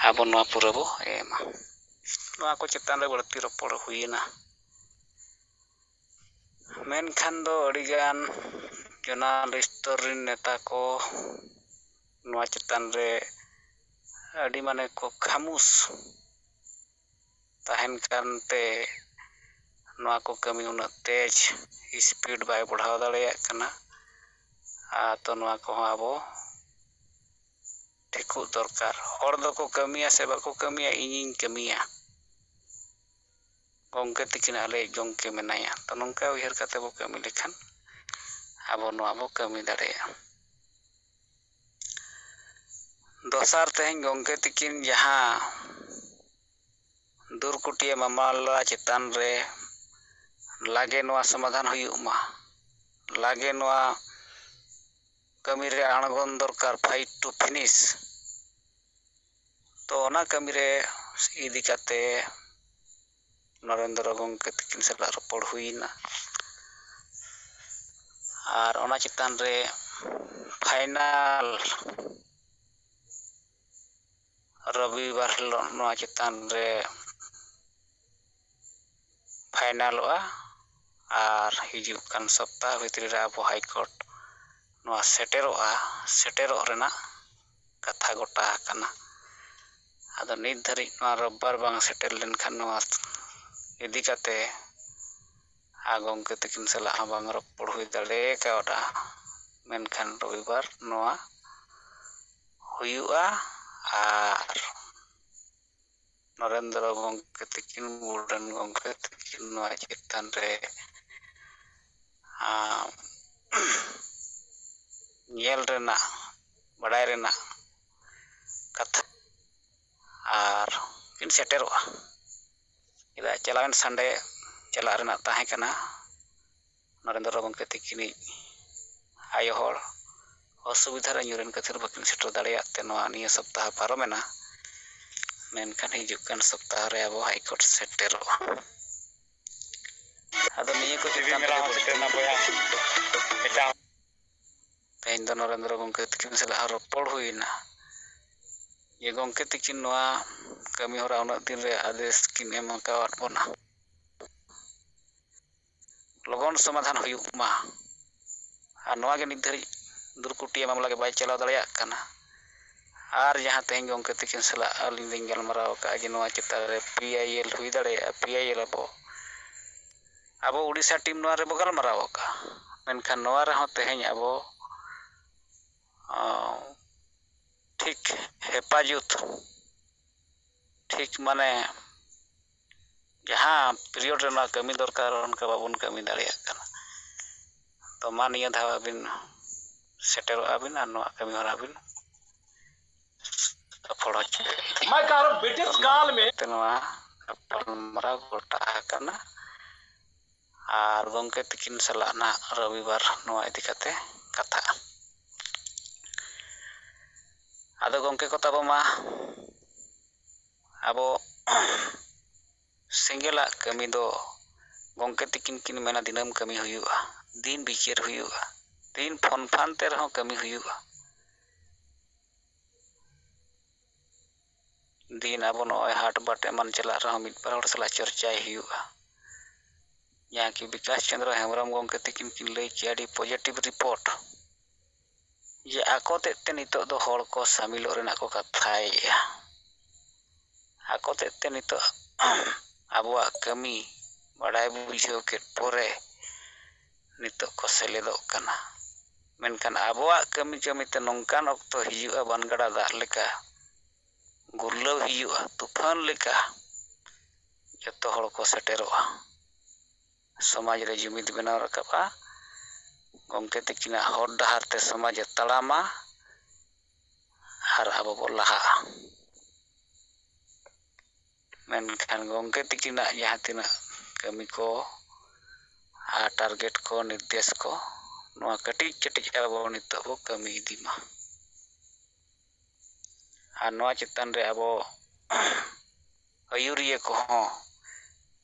ᱟᱵᱚ ᱱᱚᱣᱟ ᱯᱩᱨᱟᱹ ᱵᱚ ᱮᱢᱟ᱾ ᱱᱚᱣᱟ ᱠᱚ ᱪᱮᱛᱟᱱ ᱨᱮ ᱵᱟᱹᱲᱛᱤ ᱨᱚᱯᱚᱲ ᱦᱩᱭᱮᱱᱟ᱾ ᱢᱮᱱᱠᱷᱟᱱ ᱫᱚ ᱟᱹᱰᱤᱜᱟᱱ ᱡᱚᱨᱱᱟᱞᱤᱥᱴ ᱥᱛᱚᱨ ᱨᱮᱱ ᱱᱮᱛᱟ ᱠᱚ ᱱᱚᱣᱟ ᱪᱮᱛᱟᱱ ᱨᱮ ᱟᱹᱰᱤ ᱢᱟᱱᱮ ᱠᱚ ᱠᱷᱟᱢᱩᱥ ᱛᱟᱦᱮᱱ ᱠᱟᱱᱛᱮ ᱱᱚᱣᱟ ᱠᱚ ᱠᱟᱹᱢᱤ ᱩᱱᱟᱹᱜ ᱛᱮᱡ ᱥᱯᱤᱰ ᱵᱟᱭ ᱵᱟᱲᱦᱟᱣ ᱫᱟᱲᱮᱭᱟᱜ ᱠᱟᱱᱟ᱾ ᱛᱚ ᱱᱚᱣᱟ ᱠᱚᱦᱚᱸ ᱟᱵᱚ ᱴᱷᱤᱠᱚᱜ ᱫᱚᱨᱠᱟর᱾ ᱦᱚᱲ ᱫᱚᱠᱚ ᱠᱟᱹᱢᱤᱭᱟ ᱥᱮ ᱵᱟᱠᱚ ᱠᱟᱹᱢᱤᱭᱟ, ᱤᱧᱤᱧ ᱠᱟᱹᱢᱤᱭᱟ, ᱜᱚᱢᱠᱮ ᱛᱤᱠᱤᱱ ᱟᱞᱮᱭᱤᱡ ᱜᱚᱢᱠᱮ ᱢᱮᱱᱟᱭᱟ᱾ ᱛᱚ ᱱᱚᱝᱠᱟ ᱩᱭᱦᱟᱹᱨ ᱠᱟᱛᱮ ᱵᱚ ᱠᱟᱹᱢᱤ ᱞᱮᱠᱷᱟᱱ ᱟᱵᱚ ᱱᱚᱣᱟ ᱵᱚ ᱠᱟᱹᱢᱤ ᱫᱟᱲᱮᱭᱟᱜᱼᱟ᱾ ᱫᱚᱥᱟᱨ ᱛᱮᱦᱮᱧ ᱜᱚᱢᱠᱮ ᱛᱤᱠᱤᱱ ᱡᱟᱦᱟᱸ ᱫᱩᱨᱠᱩᱴᱤᱭᱟᱹ ᱢᱟᱢᱞᱟ ᱪᱮᱛᱟᱱ ᱨᱮ ᱞᱟᱜᱮ ᱱᱚᱣᱟ ᱥᱚᱢᱟᱫᱷᱟᱱ ᱦᱩᱭᱩᱜ ᱢᱟ, ᱞᱟᱜᱮ ᱱᱚᱣᱟ ᱠᱟᱹᱢᱤᱨᱮ ᱟᱬᱜᱚᱱ ᱫᱚᱨᱠᱟর, ᱯᱷᱟᱭᱤᱴ ᱴᱩ ᱯᱷᱤᱱᱤᱥ᱾ ᱛᱚ ᱚᱱᱟ ᱠᱟᱹᱢᱤᱨᱮ ᱤᱫᱤ ᱠᱟᱛᱮ ᱱᱚᱨᱮᱱᱫᱨᱚ ᱜᱚᱢᱠᱮ ᱛᱤᱠᱤᱱ ᱥᱟᱞᱟᱜ ᱨᱚᱯᱚᱲ ᱦᱩᱭᱮᱱᱟ ᱟᱨ ᱚᱱᱟ ᱪᱮᱛᱟᱱ ᱨᱮ ᱯᱷᱟᱭᱱᱟᱞ ᱨᱚᱵᱤᱵᱟᱨ ᱦᱤᱞᱳᱜ ᱱᱚᱣᱟ ᱪᱮᱛᱟᱱ ᱨᱮ ᱯᱷᱟᱭᱱᱟᱞᱚᱜᱼᱟ ᱟᱨ ᱦᱤᱡᱩᱜ ᱠᱟᱱ ᱥᱚᱯᱛᱟᱦᱚ ᱵᱷᱤᱛᱨᱤ ᱨᱮ ᱟᱵᱚ ᱦᱟᱭᱠᱳᱨᱴ ᱱᱚᱣᱟ ᱥᱮᱴᱮᱨᱚᱜ ᱨᱮᱱᱟᱜ ᱠᱟᱛᱷᱟ ᱜᱚᱴᱟ ᱟᱠᱟᱱᱟ᱾ ᱟᱫᱚ ᱱᱤᱛ ᱫᱷᱟᱹᱨᱤᱡ ᱱᱚᱣᱟ ᱨᱳᱵᱵᱟᱨ ᱵᱟᱝ ᱥᱮᱴᱮᱨ ᱞᱮᱱᱠᱷᱟᱱ ᱱᱚᱣᱟ ᱤᱫᱤ ᱠᱟᱛᱮ ᱜᱚᱢᱠᱮ ᱛᱤᱠᱤᱱ ᱥᱟᱞᱟᱜ ᱦᱚᱸ ᱵᱟᱝ ᱨᱚᱯᱚᱲ ᱦᱩᱭ ᱫᱟᱲᱮ ᱠᱟᱣᱫᱟ᱾ ᱢᱮᱱᱠᱷᱟᱱ ᱨᱚᱵᱤᱵᱟᱨ ᱱᱚᱣᱟ ᱦᱩᱭᱩᱜᱼᱟ ᱟᱨ ᱱᱚᱨᱮᱱᱫᱨᱚ ᱜᱚᱢᱠᱮ ᱛᱤᱠᱤᱱ, ᱢᱩᱨᱢᱩ ᱜᱚᱢᱠᱮ ᱛᱤᱠᱤᱱ ᱱᱚᱣᱟ ᱪᱮᱛᱟᱱ ᱨᱮ ᱧᱮᱞ ᱨᱮᱱᱟᱜ, ᱵᱟᱰᱟᱭ ᱨᱮᱱᱟᱜ ᱠᱟᱛᱷᱟ ᱟᱨ ᱠᱤᱱ ᱥᱮᱴᱮᱨᱚᱜᱼᱟ᱾ ᱪᱮᱫᱟᱜ ᱪᱟᱞᱟᱣᱮᱱ ᱥᱟᱱᱰᱮ ᱪᱟᱞᱟᱜ ᱨᱮᱱᱟᱜ ᱛᱟᱦᱮᱸ ᱠᱟᱱᱟ᱾ ᱱᱚᱨᱮᱱᱫᱨᱚ ᱜᱚᱢᱠᱮ ᱛᱤᱠᱤᱱᱤᱡ ᱟᱭᱳ ᱦᱚᱲ ᱚᱥᱩᱵᱤᱫᱷᱟ ᱨᱮ ᱧᱩᱨᱮᱱ ᱠᱷᱟᱹᱛᱤᱨ ᱵᱟᱹᱠᱤᱱ ᱥᱮᱴᱮᱨ ᱫᱟᱲᱮᱭᱟᱜ ᱛᱮ ᱱᱤᱭᱟᱹ ᱥᱚᱯᱛᱟᱦᱚ ᱯᱟᱨᱚᱢᱮᱱᱟ᱾ ᱢᱮᱱᱠᱷᱟᱱ ᱦᱤᱡᱩᱜ ᱠᱟᱱ ᱥᱚᱯᱛᱟᱦᱚ ᱨᱮ ᱟᱵᱚ ᱦᱟᱭᱠᱳᱨᱴ ᱥᱮᱴᱮᱨᱚᱜᱼᱟ᱾ ᱟᱫᱚ ᱱᱤᱭᱟᱹ ᱠᱚ ᱪᱮᱛᱟᱱ ᱛᱮᱦᱮᱧ ᱫᱚ ᱱᱚᱨᱮᱱᱫᱨᱚ ᱜᱚᱢᱠᱮ ᱛᱤᱠᱤᱱ ᱥᱟᱞᱟᱜ ᱨᱚᱯᱚᱲ ᱦᱩᱭᱮᱱᱟ ᱡᱮ ᱜᱚᱢᱠᱮ ᱛᱤᱠᱤᱱ ᱱᱚᱣᱟ ᱠᱟᱹᱢᱤ ᱦᱚᱨᱟ ᱩᱱᱟᱹᱜ ᱫᱤᱱ ᱨᱮ ᱟᱫᱮᱥ ᱠᱤᱱ ᱮᱢ ᱟᱠᱟᱣᱟᱫ ᱵᱚᱱᱟ, ᱞᱚᱜᱚᱱ ᱥᱚᱢᱟᱫᱷᱟᱱ ᱦᱩᱭᱩᱜ ᱢᱟ᱾ ᱟᱨ ᱱᱚᱣᱟ ᱜᱮ ᱱᱤᱛ ᱫᱷᱟᱹᱨᱤᱡ ᱫᱩᱨᱠᱩᱴᱤᱭᱟᱹ ᱢᱟᱢᱞᱟ ᱜᱮ ᱵᱟᱭ ᱪᱟᱞᱟᱣ ᱫᱟᱲᱮᱭᱟᱜ ᱠᱟᱱᱟ᱾ ᱟᱨ ᱡᱟᱦᱟᱸ ᱛᱮᱦᱮᱧ ᱜᱚᱢᱠᱮ ᱛᱤᱠᱤᱱ ᱥᱟᱞᱟᱜ ᱟᱹᱞᱤᱧ ᱞᱤᱧ ᱜᱟᱞᱢᱟᱨᱟᱣ ᱟᱠᱟᱫᱼᱟ ᱡᱮ ᱱᱚᱣᱟ ᱪᱮᱛᱟᱱ ᱨᱮ PIL ᱦᱩᱭ ᱫᱟᱲᱮᱭᱟᱜᱼᱟ, PIL ᱟᱵᱚ ᱩᱲᱤᱥᱥᱟ ᱴᱤᱢ ᱱᱚᱣᱟ ᱨᱮᱵᱚ ᱜᱟᱞᱢᱟᱨᱟᱣ ᱟᱠᱟᱜᱼᱟ᱾ ᱢᱮᱱᱠᱷᱟᱱ ᱱᱚᱣᱟ ᱨᱮᱦᱚᱸ ᱛᱮᱦᱮᱧ ᱟᱵᱚ ᱴᱷᱤᱠ ᱦᱮᱯᱟᱡᱚᱛ, ᱴᱷᱤᱠ ᱢᱟᱱᱮ ᱡᱟᱦᱟᱸ ᱯᱤᱨᱤᱭᱚᱰ ᱨᱮ ᱱᱚᱣᱟ ᱠᱟᱹᱢᱤ ᱫᱚᱨᱠᱟᱨ ᱚᱱᱠᱟ ᱵᱟᱵᱚᱱ ᱠᱟᱹᱢᱤ ᱫᱟᱲᱮᱭᱟᱜ ᱠᱟᱱᱟ᱾ ᱛᱚ ᱢᱟ ᱱᱤᱭᱟᱹ ᱫᱷᱟᱣ ᱟᱹᱵᱤᱱ ᱥᱮᱴᱮᱨᱚᱜᱼᱟ ᱵᱤᱱ ᱟᱨ ᱱᱚᱣᱟ ᱠᱟᱹᱢᱤ ᱦᱚᱨᱟ ᱵᱤᱱ ᱥᱚᱯᱷᱚᱲ ᱦᱚᱪᱚᱭᱟ᱾ ᱱᱚᱣᱟ ᱜᱟᱯᱟᱞᱢᱟᱨᱟᱣ ᱜᱚᱴᱟ ᱟᱠᱟᱱᱟ ᱟᱨ ᱜᱚᱢᱠᱮ ᱛᱤᱠᱤᱱ ᱥᱟᱞᱟᱜ ᱱᱟᱜ ᱨᱚᱵᱤᱵᱟᱨ ᱱᱚᱣᱟ ᱤᱫᱤ ᱠᱟᱛᱮ ᱠᱟᱛᱷᱟᱜᱼᱟ᱾ ᱟᱫᱚ ᱜᱚᱢᱠᱮ ᱠᱚ ᱛᱟᱵᱚ ᱢᱟ ᱟᱵᱚ ᱥᱮᱸᱜᱮᱞᱟᱜ ᱠᱟᱹᱢᱤ ᱫᱚ ᱜᱚᱢᱠᱮ ᱛᱤᱠᱤᱱ ᱠᱤᱱ ᱢᱮᱱᱟ ᱫᱤᱱᱟᱹᱢ ᱠᱟᱹᱢᱤ ᱦᱩᱭᱩᱜᱼᱟ, ᱫᱤᱱ ᱵᱤᱪᱟᱹᱨ ᱦᱩᱭᱩᱜᱼᱟ, ᱫᱤᱱ ᱯᱷᱳᱱ ᱯᱷᱟᱱ ᱛᱮ ᱨᱮᱦᱚᱸ ᱠᱟᱹᱢᱤ ᱦᱩᱭᱩᱜᱼᱟ᱾ ᱫᱤᱱ ᱟᱵᱚ ᱱᱚᱜᱼᱚᱭ ᱦᱟᱴ ᱵᱟᱴ ᱮᱢᱟᱱ ᱪᱟᱞᱟᱜ ᱨᱮᱦᱚᱸ ᱢᱤᱫ ᱵᱟᱨ ᱦᱚᱲ ᱥᱟᱞᱟᱜ ᱪᱚᱨᱪᱟᱭ ᱦᱩᱭᱩᱜᱼᱟ᱾ ᱡᱟᱦᱟᱸ ᱠᱤ ᱵᱤᱠᱟᱥ ᱪᱚᱱᱫᱨᱚ ᱦᱮᱢᱵᱨᱚᱢ ᱜᱚᱢᱠᱮ ᱛᱤᱠᱤᱱ ᱠᱤᱱ ᱞᱟᱹᱭ ᱠᱮᱜᱼᱟ ᱟᱹᱰᱤ ᱯᱚᱡᱮᱴᱤᱵᱷ ᱨᱤᱯᱳᱨᱴ ᱡᱮ ᱟᱠᱚ ᱛᱮᱫ ᱛᱮ ᱱᱤᱛᱚᱜ ᱫᱚ ᱦᱚᱲ ᱠᱚ ᱥᱟᱹᱢᱤᱞᱚᱜ ᱨᱮᱱᱟᱜ ᱠᱚ ᱠᱟᱛᱷᱟᱭᱮᱜᱼᱟ᱾ ᱟᱠᱚ ᱛᱮᱫ ᱛᱮ ᱱᱤᱛᱚᱜ ᱟᱵᱚᱣᱟᱜ ᱠᱟᱹᱢᱤ ᱵᱟᱰᱟᱭ ᱵᱩᱡᱷᱟᱹᱣ ᱠᱮᱫ ᱯᱚᱨᱮ ᱱᱤᱛᱚᱜ ᱠᱚ ᱥᱮᱞᱮᱫᱚᱜ ᱠᱟᱱᱟ᱾ ᱢᱮᱱᱠᱷᱟᱱ ᱟᱵᱚᱣᱟᱜ ᱠᱟᱹᱢᱤ ᱠᱟᱹᱢᱤᱛᱮ ᱱᱚᱝᱠᱟᱱ ᱚᱠᱛᱚ ᱦᱤᱡᱩᱜᱼᱟ ᱵᱟᱱ ᱜᱟᱰᱟ ᱫᱟᱜ ᱞᱮᱠᱟ, ᱜᱩᱨᱞᱟᱹᱣ ᱦᱤᱡᱩᱜᱼᱟ ᱛᱩᱯᱷᱟᱱ ᱞᱮᱠᱟ, ᱡᱚᱛᱚ ᱦᱚᱲ ᱠᱚ ᱥᱮᱴᱮᱨᱚᱜᱼᱟ᱾ ᱥᱚᱢᱟᱡᱽ ᱨᱮ ᱡᱩᱢᱤᱫ ᱵᱮᱱᱟᱣ ᱨᱟᱠᱟᱵᱼᱟ, ᱜᱚᱢᱠᱮ ᱛᱤᱠᱤᱱᱟᱜ ᱦᱚᱨ ᱰᱟᱦᱟᱨ ᱛᱮ ᱥᱚᱢᱟᱡᱽ ᱮ ᱛᱟᱲᱟᱢᱟ ᱟᱨ ᱟᱵᱚ ᱵᱚ ᱞᱟᱦᱟᱜᱼᱟ᱾ ᱢᱮᱱᱠᱷᱟᱱ ᱜᱚᱢᱠᱮ ᱛᱤᱠᱤᱱᱟᱜ ᱡᱟᱦᱟᱸ ᱛᱤᱱᱟᱹᱜ ᱠᱟᱹᱢᱤ ᱠᱚ ᱟᱨ ᱴᱟᱨᱜᱮᱴ ᱠᱚ ᱱᱤᱨᱫᱮᱥ ᱠᱚ ᱱᱚᱣᱟ ᱠᱟᱹᱴᱤᱡ ᱠᱟᱹᱴᱤᱡ ᱟᱵᱚ ᱱᱤᱛᱚᱜ ᱵᱚ ᱠᱟᱹᱢᱤ ᱤᱫᱤ ᱢᱟ᱾ ᱟᱨ ᱱᱚᱣᱟ ᱪᱮᱛᱟᱱ ᱨᱮ ᱟᱵᱚ ᱟᱹᱭᱩᱨᱤᱭᱟᱹ ᱠᱚᱦᱚᱸ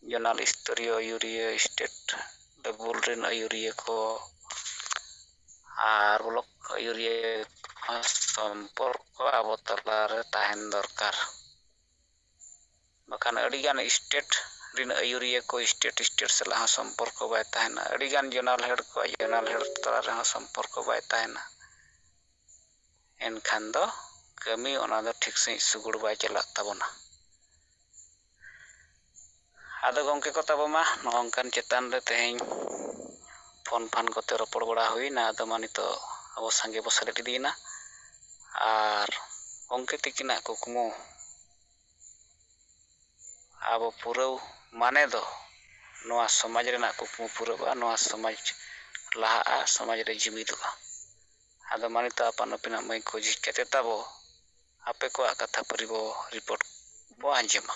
ᱡᱚᱱᱟᱞ ᱥᱛᱚᱨᱤᱭᱚ ᱟᱹᱭᱩᱨᱤᱭᱟᱹ, ᱥᱴᱮᱴ ᱞᱮᱵᱮᱞ ᱨᱮᱱ ᱟᱹᱭᱩᱨᱤᱭᱟᱹ ᱠᱚ ᱟᱨ ᱵᱞᱚᱠ ᱟᱹᱭᱩᱨᱤᱭᱟᱹ ᱥᱚᱢᱯᱚᱨᱠᱚ ᱟᱵᱚ ᱛᱟᱞᱟᱨᱮ ᱛᱟᱦᱮᱱ ᱫᱚᱨᱠᱟᱨ᱾ ᱵᱟᱠᱷᱟᱱ ᱟᱹᱰᱤᱜᱟन ᱥᱴᱮᱴ ᱨᱤᱱ ᱟᱹᱭᱩᱨᱤᱭᱟᱹ ᱠᱚ ᱥᱴᱮᱴ ᱥᱟᱞᱟᱜ ᱦᱚᱸ ᱥᱚᱢᱯᱚᱨᱠᱚ ᱵᱟᱭ ᱛᱟᱦᱮᱱᱟ, ᱟᱹᱰᱤᱜᱟᱱ ᱡᱚᱱᱟᱞ ᱦᱮᱰ ᱠᱚᱣᱟᱜ ᱡᱚᱱᱟᱞ ᱦᱮᱰ ᱛᱟᱞᱟ ᱨᱮᱦᱚᱸ ᱥᱚᱢᱯᱚᱨᱠᱚ ᱵᱟᱭ ᱛᱟᱦᱮᱱᱟ, ᱮᱱᱠᱷᱟन ᱫᱚ ᱠᱟᱹᱢᱤ ᱚᱱᱟ ᱫᱚ ᱴᱷᱤᱠ ᱥᱟᱺᱦᱤᱡ ᱥᱩᱜᱩᱲ ᱵᱟᱭ ᱪᱟᱞᱟᱜ ᱛᱟᱵᱚᱱᱟ। ᱟᱫᱚ ᱜᱚᱝᱠᱮ ᱠᱚ ᱛᱟᱵᱚ ᱢᱟ ᱱᱚᱝᱠᱟᱱ ᱪᱮᱛᱟᱱ ᱨᱮ ᱛᱮᱦᱮᱧ ᱯᱷᱳᱱ ᱯᱷᱟᱱ ᱠᱚᱛᱮ ᱨᱚᱯᱚᱲ ᱵᱟᱲᱟ ᱦᱩᱭᱱᱟ। ᱟᱫᱚ ᱢᱟ ᱱᱤᱛᱚᱜ ᱟᱵᱚ ᱥᱟᱸᱜᱮ ᱵᱚ ᱥᱮᱞᱮᱫ ᱤᱫᱤᱭᱮᱱᱟ ᱟᱨ ᱜᱚᱝᱠᱮ ᱛᱤᱠᱤᱱᱟᱜ ᱠᱩᱠᱢᱩ ᱟᱵᱚ ᱯᱩᱨᱟᱹᱣ ᱢᱟᱱᱮ ᱫᱚ ᱱᱚᱣᱟ ᱥᱚᱢᱟᱡᱽ ᱨᱮᱱᱟᱜ ᱠᱩᱠᱢᱩ ᱯᱩᱨᱟᱹᱜᱼᱟ, ᱱᱚᱣᱟ ᱥᱚᱢᱟᱡᱽ ᱞᱟᱦᱟᱜᱼᱟ, ᱥᱚᱢᱟᱡᱽ ᱨᱮ ᱡᱩᱢᱤᱫᱚᱜᱼᱟ। ᱟᱫᱚ ᱢᱟ ᱱᱤᱛᱚᱜ ᱟᱯᱟᱱ ᱟᱹᱯᱤᱱᱟᱜ ᱢᱟᱹᱭ ᱠᱚ ᱡᱷᱤᱡ ᱠᱟᱛᱮ ᱛᱟᱵᱚ ᱟᱯᱮ ᱠᱚᱣᱟᱜ ᱠᱟᱛᱷᱟ ᱯᱟᱹᱨᱤ ᱵᱚ ᱨᱤᱯᱳᱨᱴ ᱵᱚ ᱟᱸᱡᱚᱢᱟ।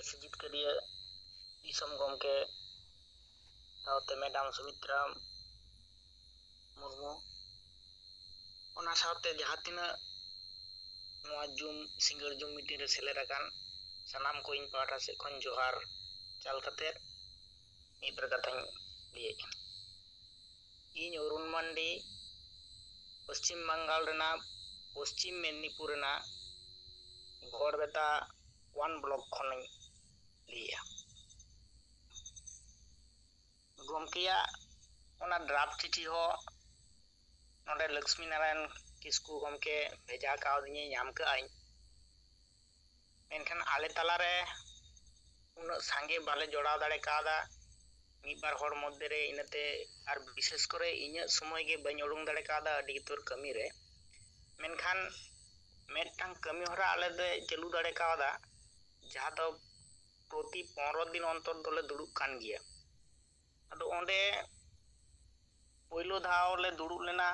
ᱥᱤᱡᱤᱛᱠᱟᱹᱨᱤᱭᱟᱹ ᱫᱤᱥᱚᱢ ᱜᱚᱢᱠᱮ ᱥᱟᱶᱛᱮ ᱢᱮᱰᱟᱢ ᱥᱩᱢᱤᱛᱨᱟ ᱢᱩᱨᱢᱩ, ᱚᱱᱟ ᱥᱟᱶᱛᱮ ᱡᱟᱦᱟᱸ ᱛᱤᱱᱟᱹᱜ ᱱᱚᱣᱟ ᱥᱤᱸᱜᱟᱹᱲ ᱡᱩᱢ ᱢᱤᱴᱤᱝ ᱨᱮ ᱥᱮᱞᱮᱫ ᱟᱠᱟᱱ ᱥᱟᱱᱟᱢ ᱠᱚ ᱤᱧ ᱯᱟᱦᱴᱟ ᱥᱮᱫ ᱠᱷᱚᱱ ᱡᱚᱦᱟᱨ ᱪᱟᱞ ᱠᱟᱛᱮᱫ ᱢᱤᱫ ᱵᱟᱨ ᱠᱟᱛᱷᱟᱧ ᱞᱟᱹᱭᱮᱫᱼᱟ। ᱤᱧ ᱚᱨᱩᱱ ᱢᱟᱱᱰᱤ ᱯᱚᱥᱪᱤᱢ ᱵᱟᱝᱜᱟᱞ ᱨᱮᱱᱟᱜ ᱯᱚᱥᱪᱤᱢ ᱢᱮᱫᱽᱱᱤᱯᱩᱨ ᱨᱮᱱᱟᱜ ᱜᱚᱲᱵᱮᱛᱟ 1 ᱵᱞᱚᱠ ᱠᱷᱚᱱᱤᱧ ᱞᱟᱹᱭᱮᱜᱼᱟ। ᱜᱚᱢᱠᱮᱭᱟᱜ ᱚᱱᱟ ᱰᱨᱟᱯ ᱪᱤᱴᱷᱤ ᱦᱚᱸ ᱱᱚᱰᱮ ᱞᱚᱠᱥᱢᱤ ᱱᱟᱨᱟᱭᱚᱱ ᱠᱤᱥᱠᱩ ᱜᱚᱢᱠᱮ ᱵᱷᱮᱡᱟ ᱠᱟᱣᱫᱤᱧᱟᱹ, ᱧᱟᱢ ᱠᱟᱜᱼᱟᱹᱧ। ᱢᱮᱱᱠᱷᱟᱱ ᱟᱞᱮ ᱛᱟᱞᱟᱨᱮ ᱩᱱᱟᱹᱜ ᱥᱟᱸᱜᱮ ᱵᱟᱞᱮ ᱡᱚᱲᱟᱣ ᱫᱟᱲᱮ ᱠᱟᱣᱫᱟ। ᱢᱤᱫ ᱵᱟᱨ ᱦᱚᱲ ᱢᱚᱫᱽᱫᱷᱮ ᱨᱮ ᱤᱱᱟᱹᱛᱮ ᱟᱨ ᱵᱤᱥᱮᱥ ᱠᱚᱨᱮ ᱤᱧᱟᱹᱜ ᱥᱚᱢᱚᱭ ᱜᱮ ᱵᱟᱹᱧ ᱩᱰᱩᱝ ᱫᱟᱲᱮ ᱠᱟᱣᱫᱟ ᱟᱹᱰᱤ ᱩᱛᱟᱹᱨ ᱠᱟᱹᱢᱤ ᱨᱮ ᱢᱮᱱᱠᱷᱟᱱ ᱢᱤᱫᱴᱟᱝ ᱠᱟᱹᱢᱤ ᱦᱚᱨᱟ ᱟᱞᱮ ᱫᱚ ᱪᱟᱹᱞᱩ ᱫᱟᱲᱮ ᱠᱟᱣᱫᱟ ᱡᱟᱦᱟᱸ ᱫᱚ ᱯᱨᱚᱛᱤ 15 ᱫᱤᱱ ᱚᱱᱛᱚᱨ ᱫᱚᱞᱮ ᱫᱩᱲᱩᱵ ᱠᱟᱱ ᱜᱮᱭᱟ ᱟᱫᱚ ᱚᱸᱰᱮ ᱯᱳᱭᱞᱳ ᱫᱷᱟᱣ ᱞᱮ ᱫᱩᱲᱩᱵ ᱞᱮᱱᱟ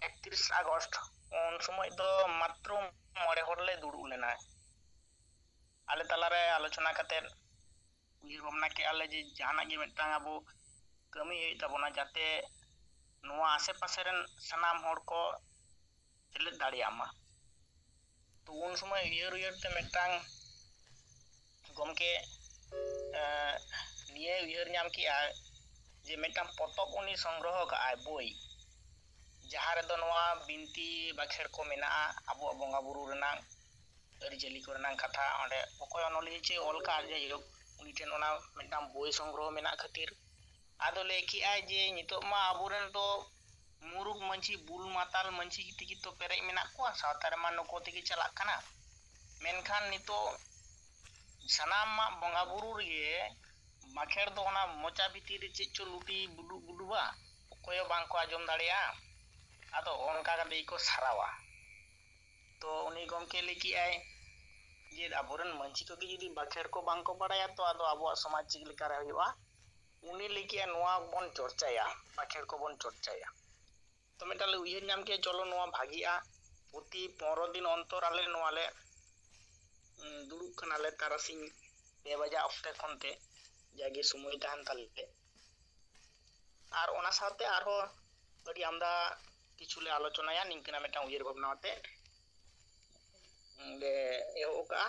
31 আগস্ট उन समय दो मात्र 9 हर ले दुड़ुब लेना आले तलारे आलोचना कते उइर भावना के आले जे जहाना गे मिदटांग आबो कमी हुई ताबोना जाते नोआ आसे पासे रेन सनाम हर को सेलेद दाड़ियामा तो उन समय उइर उइर ते मिदटांग गमके निये उइर ᱧᱟᱢ किया जे मिदटांग पतब उनी संग्रह का आय बोई जहाँ रे दो नोआ बिनती बाखेड़ को मेना आबो बोंगा बुरु रेनांग अरिजली को रेनांग कथा ओंडे ओकोय अनोलिया चे ऑल का जे योग उनी ठेन ओना मिदटांग बोई संग्रह मेना खातिर आदो लेखि आय जे नितो मा आबोरेन तो मुरुग मंची बुल माताल मंची तिगी तो पेरेज मेना को सावता रे मा नको तिगी चलाक कना मेनखान नितो सनाम मा बोंगा बुरु रे बाखेड़ दो ओना मोचा भितिर रे चेच चो लुटी बुडु बुडुबा ओकोय बांग को आजम दाड़िया आदो ओनका कते को सारावा तो उनी गमके लेखि आय जे आबोरेन मंची को जुदी बाखेड़ को बांग को बाड़ाया तो आदो आबो समाज चिक लेका रे हुआ उनी लेखि नोआ बन चर्चाया बाखेड़ को बन चर्चाया तो मेटाले उइहर नाम के चलो नोआ भागिया प्रति 15 दिन अंतर आले नोआ ले दुड़ुब कनाले तारासिंग 2 बजा ऑक्टे खनते जागे समय तहन ताले आर ओना साथे आरो अडी आमदा किछुले आलोचनाया निंकना मेटा उइहर भावना आते ले एहो का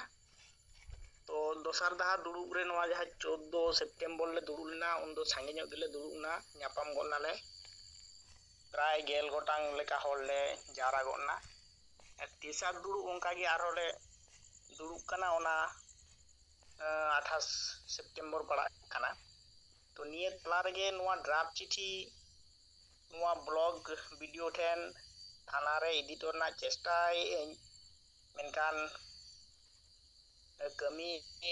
तो दोसार दाहा दुड़ुब रे नोआ जहा 14 सेप्टेम्बर ले दुड़ुब लेना उन दो सांगे ᱧᱚᱜ गेले दुड़ुबना ᱧᱟᱯᱟᱢ गनाले प्राय 10 गोटांग लेका हर ले जारा गना तीसरा दुड़ुब उनका गे आरो ले दुड़ुब कना ओना 28 सेप्टेम्बर पड़ा कना तो निये तला रे गे नोआ ड्राफ्ट चिठी नोआ ब्लॉग वीडियो ठेन थाना रे एडिटर ना चेष्टा मेनकान कमी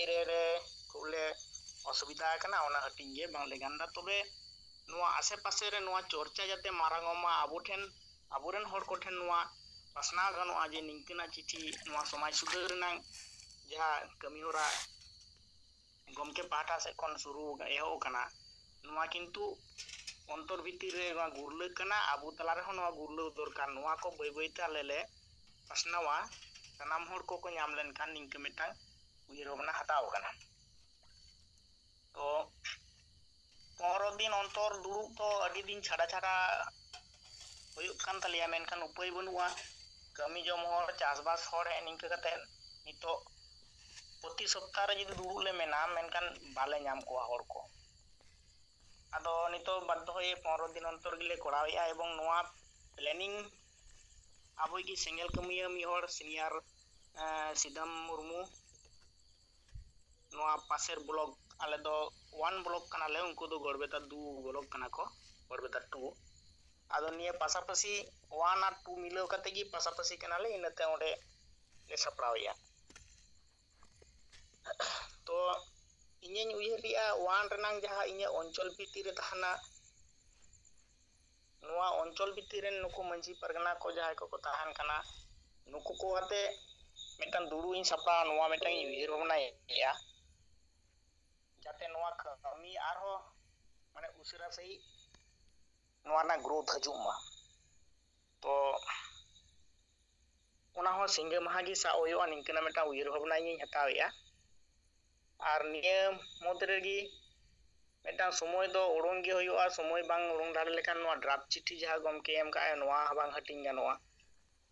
रे खुले असुविधा कना ओना हटिंग गे बांग ले गांदा तबे नोआ आसे पासे रे नोआ चर्चा जाते मारांगमा आबो ठेन आबोरेन हर को ठेन नोआ पासना गनोआ जे निंकना चिठी नोआ समाज सुधार रेनांग जहा कमी होरा गमके पाटा से कोन शुरू एहो कना नोआ किंतु अंतर भितिर रे नोआ गुरले कना आबो तला रे नोआ गुरले दरकार नोआ को बय बयते आलेले पासनावा सनाम हर को को ᱧᱟᱢ लेनखान निंके मिटांग उइहर भावना हताव कना तो 15 दिन अंतर दुड़ुब तो अडी दिन छाड़ा छाड़ा हुयुग कान तलिया मेनखान उपाय बनुआ कमी जम हर चासबास हर है निंके कते नितो प्रति सप्ताह रे जदि दुड़ुब ले मेना मेनखान बाले ᱧाम कोआ हर को आदो नितो बाध्य होए 15 दिन अंतर गिले कोरावेया एवं नोआ प्लानिंग आबो की सिंगल कमिया मी हर सीनियर सिदम मुर्मू नोआ पासेर ब्लॉग आले दो 1 ब्लॉग कना ले उनको दो गड़बेता 2 ब्लॉग कना को गड़बेता 2 आदो निये पासापासी 1 और 2 मिलाव कते गी पासापासी कना ले इनते ओडे ले सपड़ावया तो इᱧ उइहरिया 1 रेनांग जहा इᱧ अंचल भितिर रे थाना नोआ अंचल भितिर रे नुको मंजी परगना को जहाय को ताहान कना नुको को आते मिटन दुड़ु इन सपा नोआ मिटन उइहर भावना या जाते नोआ कमी आरो माने उसिरा सही नोआ ना ग्रोथ हजुमा तो ओना हो सिंगे महागी सा ओयो निंकना मिटा उइहर भावना इन हतावया आर निये मदरेगी मिटा समय दो उडोंग गे होयोआ समय बांग उडोंग दाड़े लेखान नोआ ड्राफ्ट चिठी जहा गमके एम का नोआ बांग हटिंग गानोआ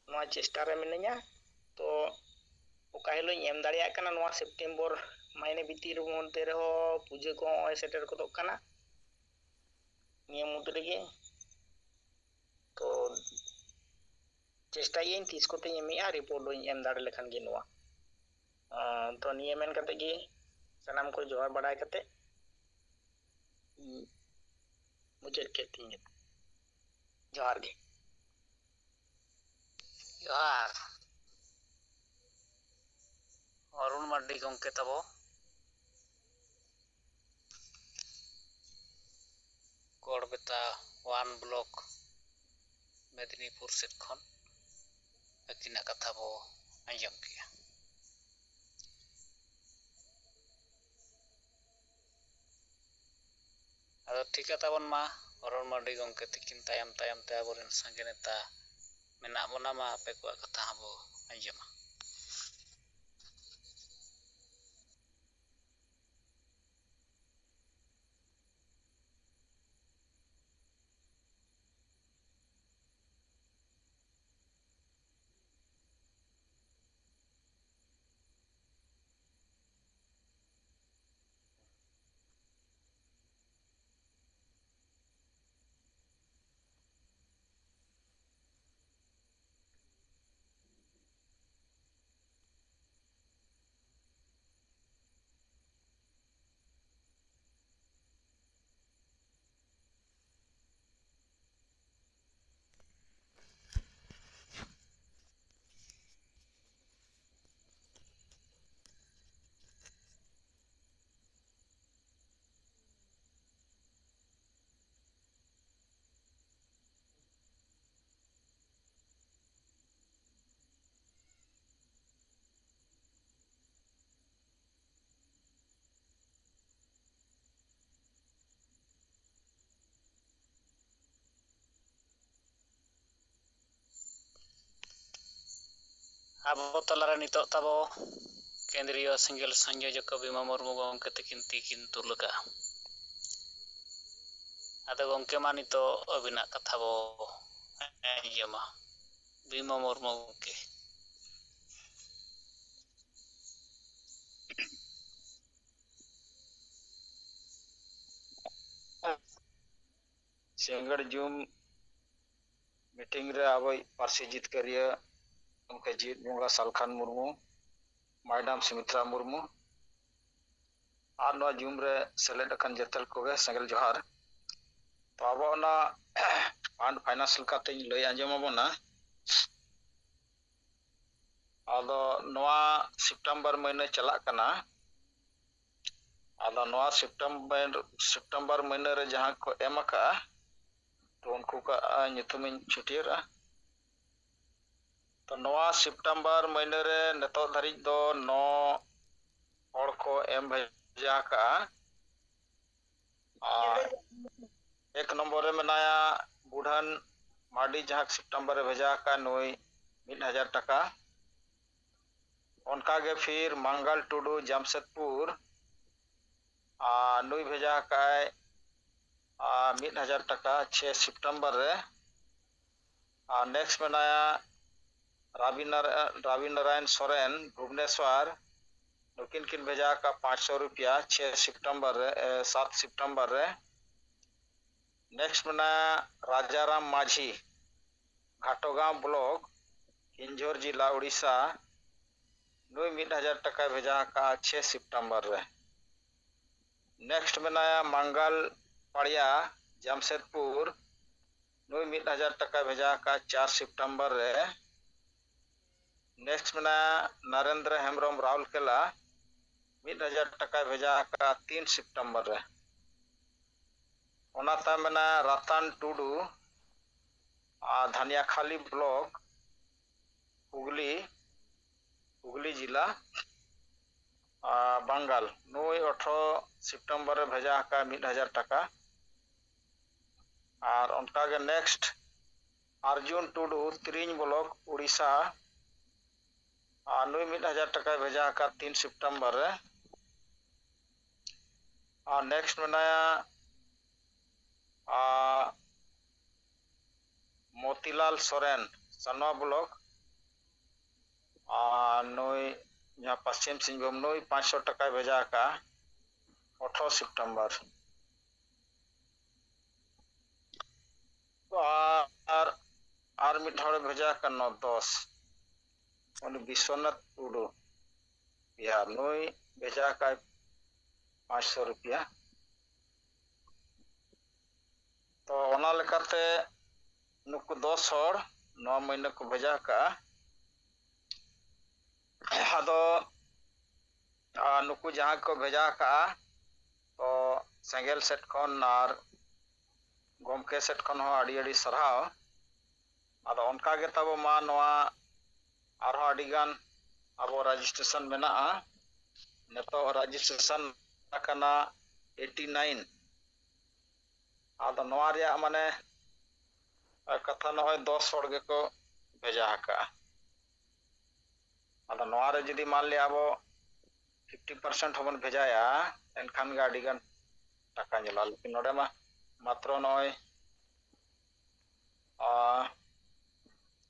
नोआ चेष्टा रे मिनया तो ओका हिलो एम दाड़िया कना नोआ सेप्टेम्बर मायने भितिर मध्य रे हो पूजा को ओय सेटर को कना निये मुदरेगे तो चेष्टा इन तीस को ते एमिया रिपोर्ट दो एम दाड़े लेखान गे नोआ तो निये मेन कते गे सनाम को जोहार बड़ाय कते मुझे कहती है जोहार गे जोहार अरुण मार्डी गमके तबो गड़बेता 1 ब्लॉक मेदिनीपुर सेट खन अकिना कथा बो आंजम किया। अदो ठिका ताबन मा अरुण मार्डी गंके तिकिन तायम तायम ते आबोरेन संगे नेता मेना बोना मा आपे को कथा बो आंजमा। आबो तलारे नितो ताबो केंद्रीय सिंगल संयोजक बीमा मुर्मू गंके तिकिन तिकिन तुलका। आदो गंके मा नितो अबिना कथा बो आंजमा बीमा मुर्मू गंके। सिंगड़ जूम मीटिंग रे आबोई पार्सी जितकरिया उनके जीत बोंगा सालखान मुर्मू मैडम सुमित्रा मुर्मू और नवा जूम रे सेलेक्ट अकन जतल कोगे संगल जोहार। तो आबो ना फंड फाइनेंशियल काते लय आंजमाबोना। आदो नवा सितंबर महीने चला कना। आदो नवा सितंबर महीने रे जहां को एम का तो उनको का nyutumin छुटियरा। तो नवा सितंबर महीने रे नेतो धरिज दो 9 हड़ को एम भेजा का। एक नंबर रे मेनाया बुढ़न मार्डी जहां सितंबर रे भेजा का नोई 1000 टका। उनका के फिर मंगल टुडू जमशेदपुर नोई भेजा का 1000 टका 6 सितंबर रे। नेक्स्ट मेनाया रावी नारायण सोरेन भुवनेश्वर नुकिन किन भेजा का 500 रुपया 6 सितंबर रे 7 सितंबर रे। नेक्स्ट मेनाया राजाराम माझी घाटोगांव ब्लॉक हिंजोर जिला उड़ीसा नोई 1000 टका भेजा का 6 सितंबर रे। नेक्स्ट मेनाया मंगल पड़िया जमशेदपुर नोई 1000 टका भेजा का 4 सितंबर रे। नेक्स्ट मेनाया नरेंद्र हेम्ब्रम राउरकेला 1000 टका भेजा का 3 सितंबर रे। ओनाता मेना रतन टुडू धनियाखाली ब्लॉक हुगली जिला बंगाल नोई 18 सितंबर रे भेजा का 1000 टका। और उनका के नेक्स्ट अर्जुन टुडू त्रिंज ब्लॉक उड़ीसा नोई 1000 टका भेजा का 3 सितंबर रे। और नेक्स्ट मेनाया मोतीलाल सोरेन सनवा ब्लॉक नोई यहाँ पश्चिम सिंहभूम नोई 500 टका भेजा का 18 सितंबर। और मिठाड़ भेजा का 9-10 विश्वनाथ टुडू बिहार नोई भेजा का 500 रुपया। तो ओना लेकाते नुकु 10 हड़ 9 महीने को भेजा का। आदो नुकु जहां को भेजा का तो सेंगेल सेट खन और ᱜᱚᱢᱠᱮ ᱥᱮᱫ ᱠᱷᱚᱱ ᱦᱚᱸ ᱟᱹᱰᱤ ᱥᱟᱨᱦᱟᱣ ᱟᱫᱚ ᱚᱱᱠᱟ ᱜᱮ ᱛᱟᱵᱚ ᱢᱟ ᱱᱚᱣᱟ ᱟᱨᱦᱚᱸ ᱟᱹᱰᱤᱜᱟᱱ ᱟᱵᱚ ᱨᱮᱡᱤᱥᱴᱨᱮᱥᱚᱱ ᱢᱮᱱᱟᱜᱼᱟ ᱱᱤᱛᱚᱜ ᱨᱮᱡᱤᱥᱴᱨᱮᱥᱚᱱ ᱟᱠᱟᱱᱟ 89 ᱟᱫᱚ ᱱᱚᱣᱟ ᱨᱮᱭᱟᱜ ᱢᱟᱱᱮ ᱠᱟᱛᱷᱟ ᱱᱚᱜᱼᱚᱭ 10 ᱦᱚᱲ ᱜᱮᱠᱚ ᱵᱷᱮᱡᱟ ᱟᱠᱟᱜᱼᱟ ᱟᱫᱚ ᱱᱚᱣᱟ ᱨᱮ ᱡᱩᱫᱤ मान लिया ᱟᱵᱚ 50% ᱦᱚᱸᱵᱚᱱ ᱵᱷᱮᱡᱟᱭᱟ ᱮᱱᱠᱷᱟᱱ ᱜᱮ ᱟᱹᱰᱤᱜᱟन টাকা ᱧᱮᱞᱚᱜᱼᱟ ᱞᱮᱠᱤᱱ ᱱᱚᱰᱮ ᱢᱟ मात्र नॉय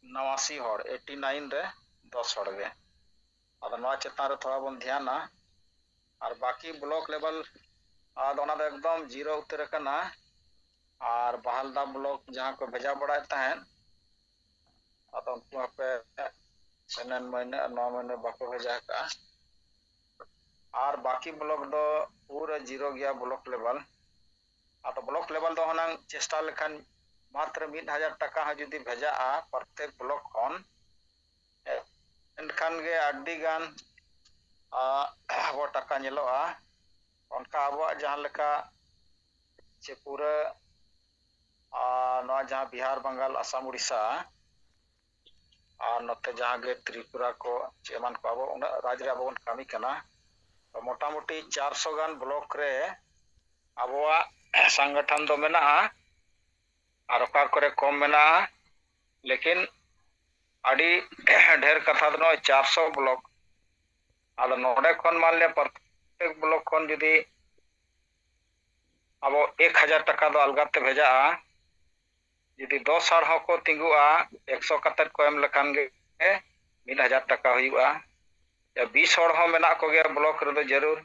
89 हॉर 89 रे 10 हॉर गे अद नवा चेतान रे थोड़ा बन ध्यान ना और बाकी ब्लॉक लेवल आद ओना दो एकदम जीरो उतर कना और बहालदा ब्लॉक जहां को भेजा बड़ा तहन अद उनको पे सनन महीने 9 महीने बाको भेजा का और बाकी ब्लॉक दो पूरा जीरो गया ब्लॉक लेवल आतो ब्लॉक लेवल दो हनंग चेष्टा लेखन मात्र 1000 টাকা जुदी भेजा प्रत्येक ब्लॉक खन एनखान गे आडी गान अब टाका नेलोआ उनका अब जहां लेका चे पूरा जहां बिहार बंगाल असम उड़ीसा और नते जहां गे त्रिपुरा को चेमान को अब उन राज्य अब बन कामी कना तो मोटामुटी 400 गान ब्लॉक रे अबवा संगठन दो मेना और ओका करे कम मेना लेकिन अड़ी ढेर कथा दो 400 ब्लॉक आदो नोडे खन मान ले प्रत्येक ब्लॉक खन जुदी अब 1000 টাকা दो अलगाते भेजा जुदी 10 हर हको तिंगुआ 100 कतर को एम लखान गे 1000 টাকা हुआ या 20 हर हो मेना को गे ब्लॉक रे दो जरूर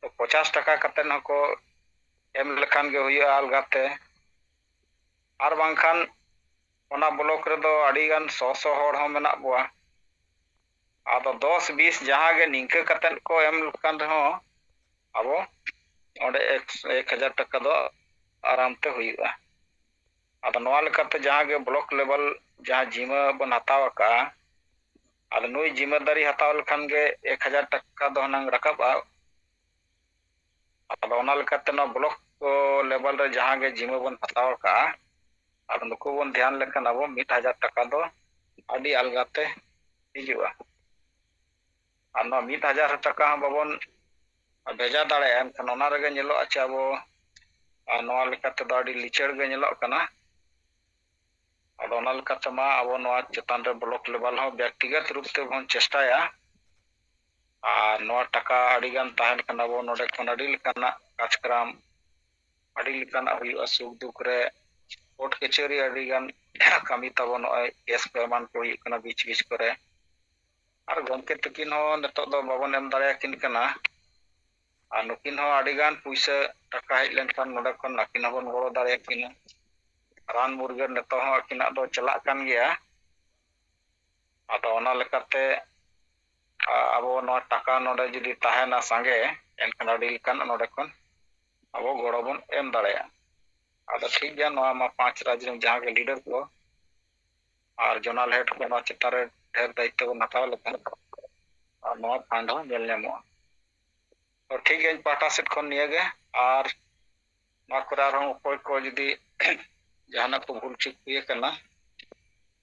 तो 50 টাকা कतर हको एम लखान गे हुआ अलगाते और बांखान ओना ब्लॉक रे दो अड़ीगान 100 हर हो मेना बुआ आदो 10 20 जहां गे निंके कतन को एम लखान रहो अब ओडे 1000 টাকা दो आराम ते हुआ आदो नवा लेकाते जहां गे ब्लॉक लेवल जहां जिम्मा बन हताव का आदो नुई जिम्मेदारी हताव लखान गे 1000 টাকা दो हनंग रकाबा आदो ओना लेकाते न ब्लॉक लेवल रे जहां गे जिम्मा बन हताव का आदो नुको बन ध्यान लेखान अब 1000 টাকা दो अडी अलगाते हिजुआ और ना 1000 টাকা हम बाबन भेजा दाड़े एनखान ओना रेगे नेलो अच्छा अब नवा लेकाते दो अडी लिचड़ गे नेलो कना अब ओना लेकाते मा अब नवा चेतान रे ब्लॉक लेवल हो व्यक्तिगत रूप ते बन चेष्टाया और नवा टाका अडी गान ताहन कना अब नोडे खन अडी लेकाना कार्यक्रम अडी लेकाना हुआ सुख दुख रे कोर्ट कचहरी अडी गान कमी तब नय केस पेमान को हुई कना बीच बीच करे और गमके तकिन हो नतो दो बाबन एम दाड़े किन कना और नुकिन हो अडी गान पैसा टाका हेज लेनखान नोडे खन नाकिन हबन गड़ो दाड़े किन रान मुर्गन नतो हो अकिना दो चला कान गया आदो ओना लेकाते अब नोआ टाका नोडे जुदी ताहेना सांगे एनखान अडी लेकान नोडे खन अब गड़ो बन एम दाड़े आदो ठीक गया नोआ मा 5 राज्य जहां के लीडर को और जोनल हेड को नोआ चितारे ढेर दायित्व बन हताव लेखान और नोआ फंड हो नेल नेमो तो ठीक है पाटा सेट खन निये गे और नोआ करे आरो कोई को जुदी जहाना को भूल ठीक हुए कना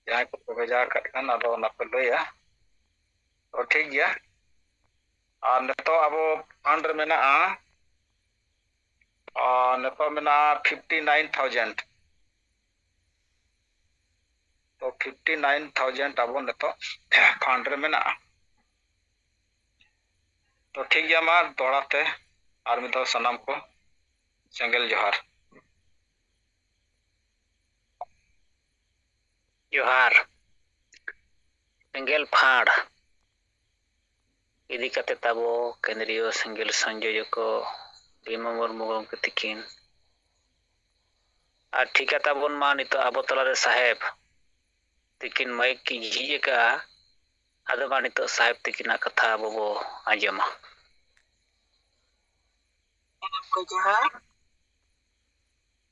जहां को भेजा कन आदो ना पे लया तो ठीक गया और नतो अब फंड मेना नतो मेना 59000 तो 59000 अब नतो फंड रे मेना तो ठीक गया मा दोड़ाते और मितो सनाम को सेंगेल जोहार जोहार सेंगेल फाड़ इदी कते ताबो केंद्रीय सेंगेल संयोजक को भीमा मुर्मू गमके तिकिन और ठीका ताबन मा नितो आबो तलारे साहेब तिकिन माइक की झिजे का आदो मा नितो साहेब तिकिना कथा आबो बो आंजमा को जोहार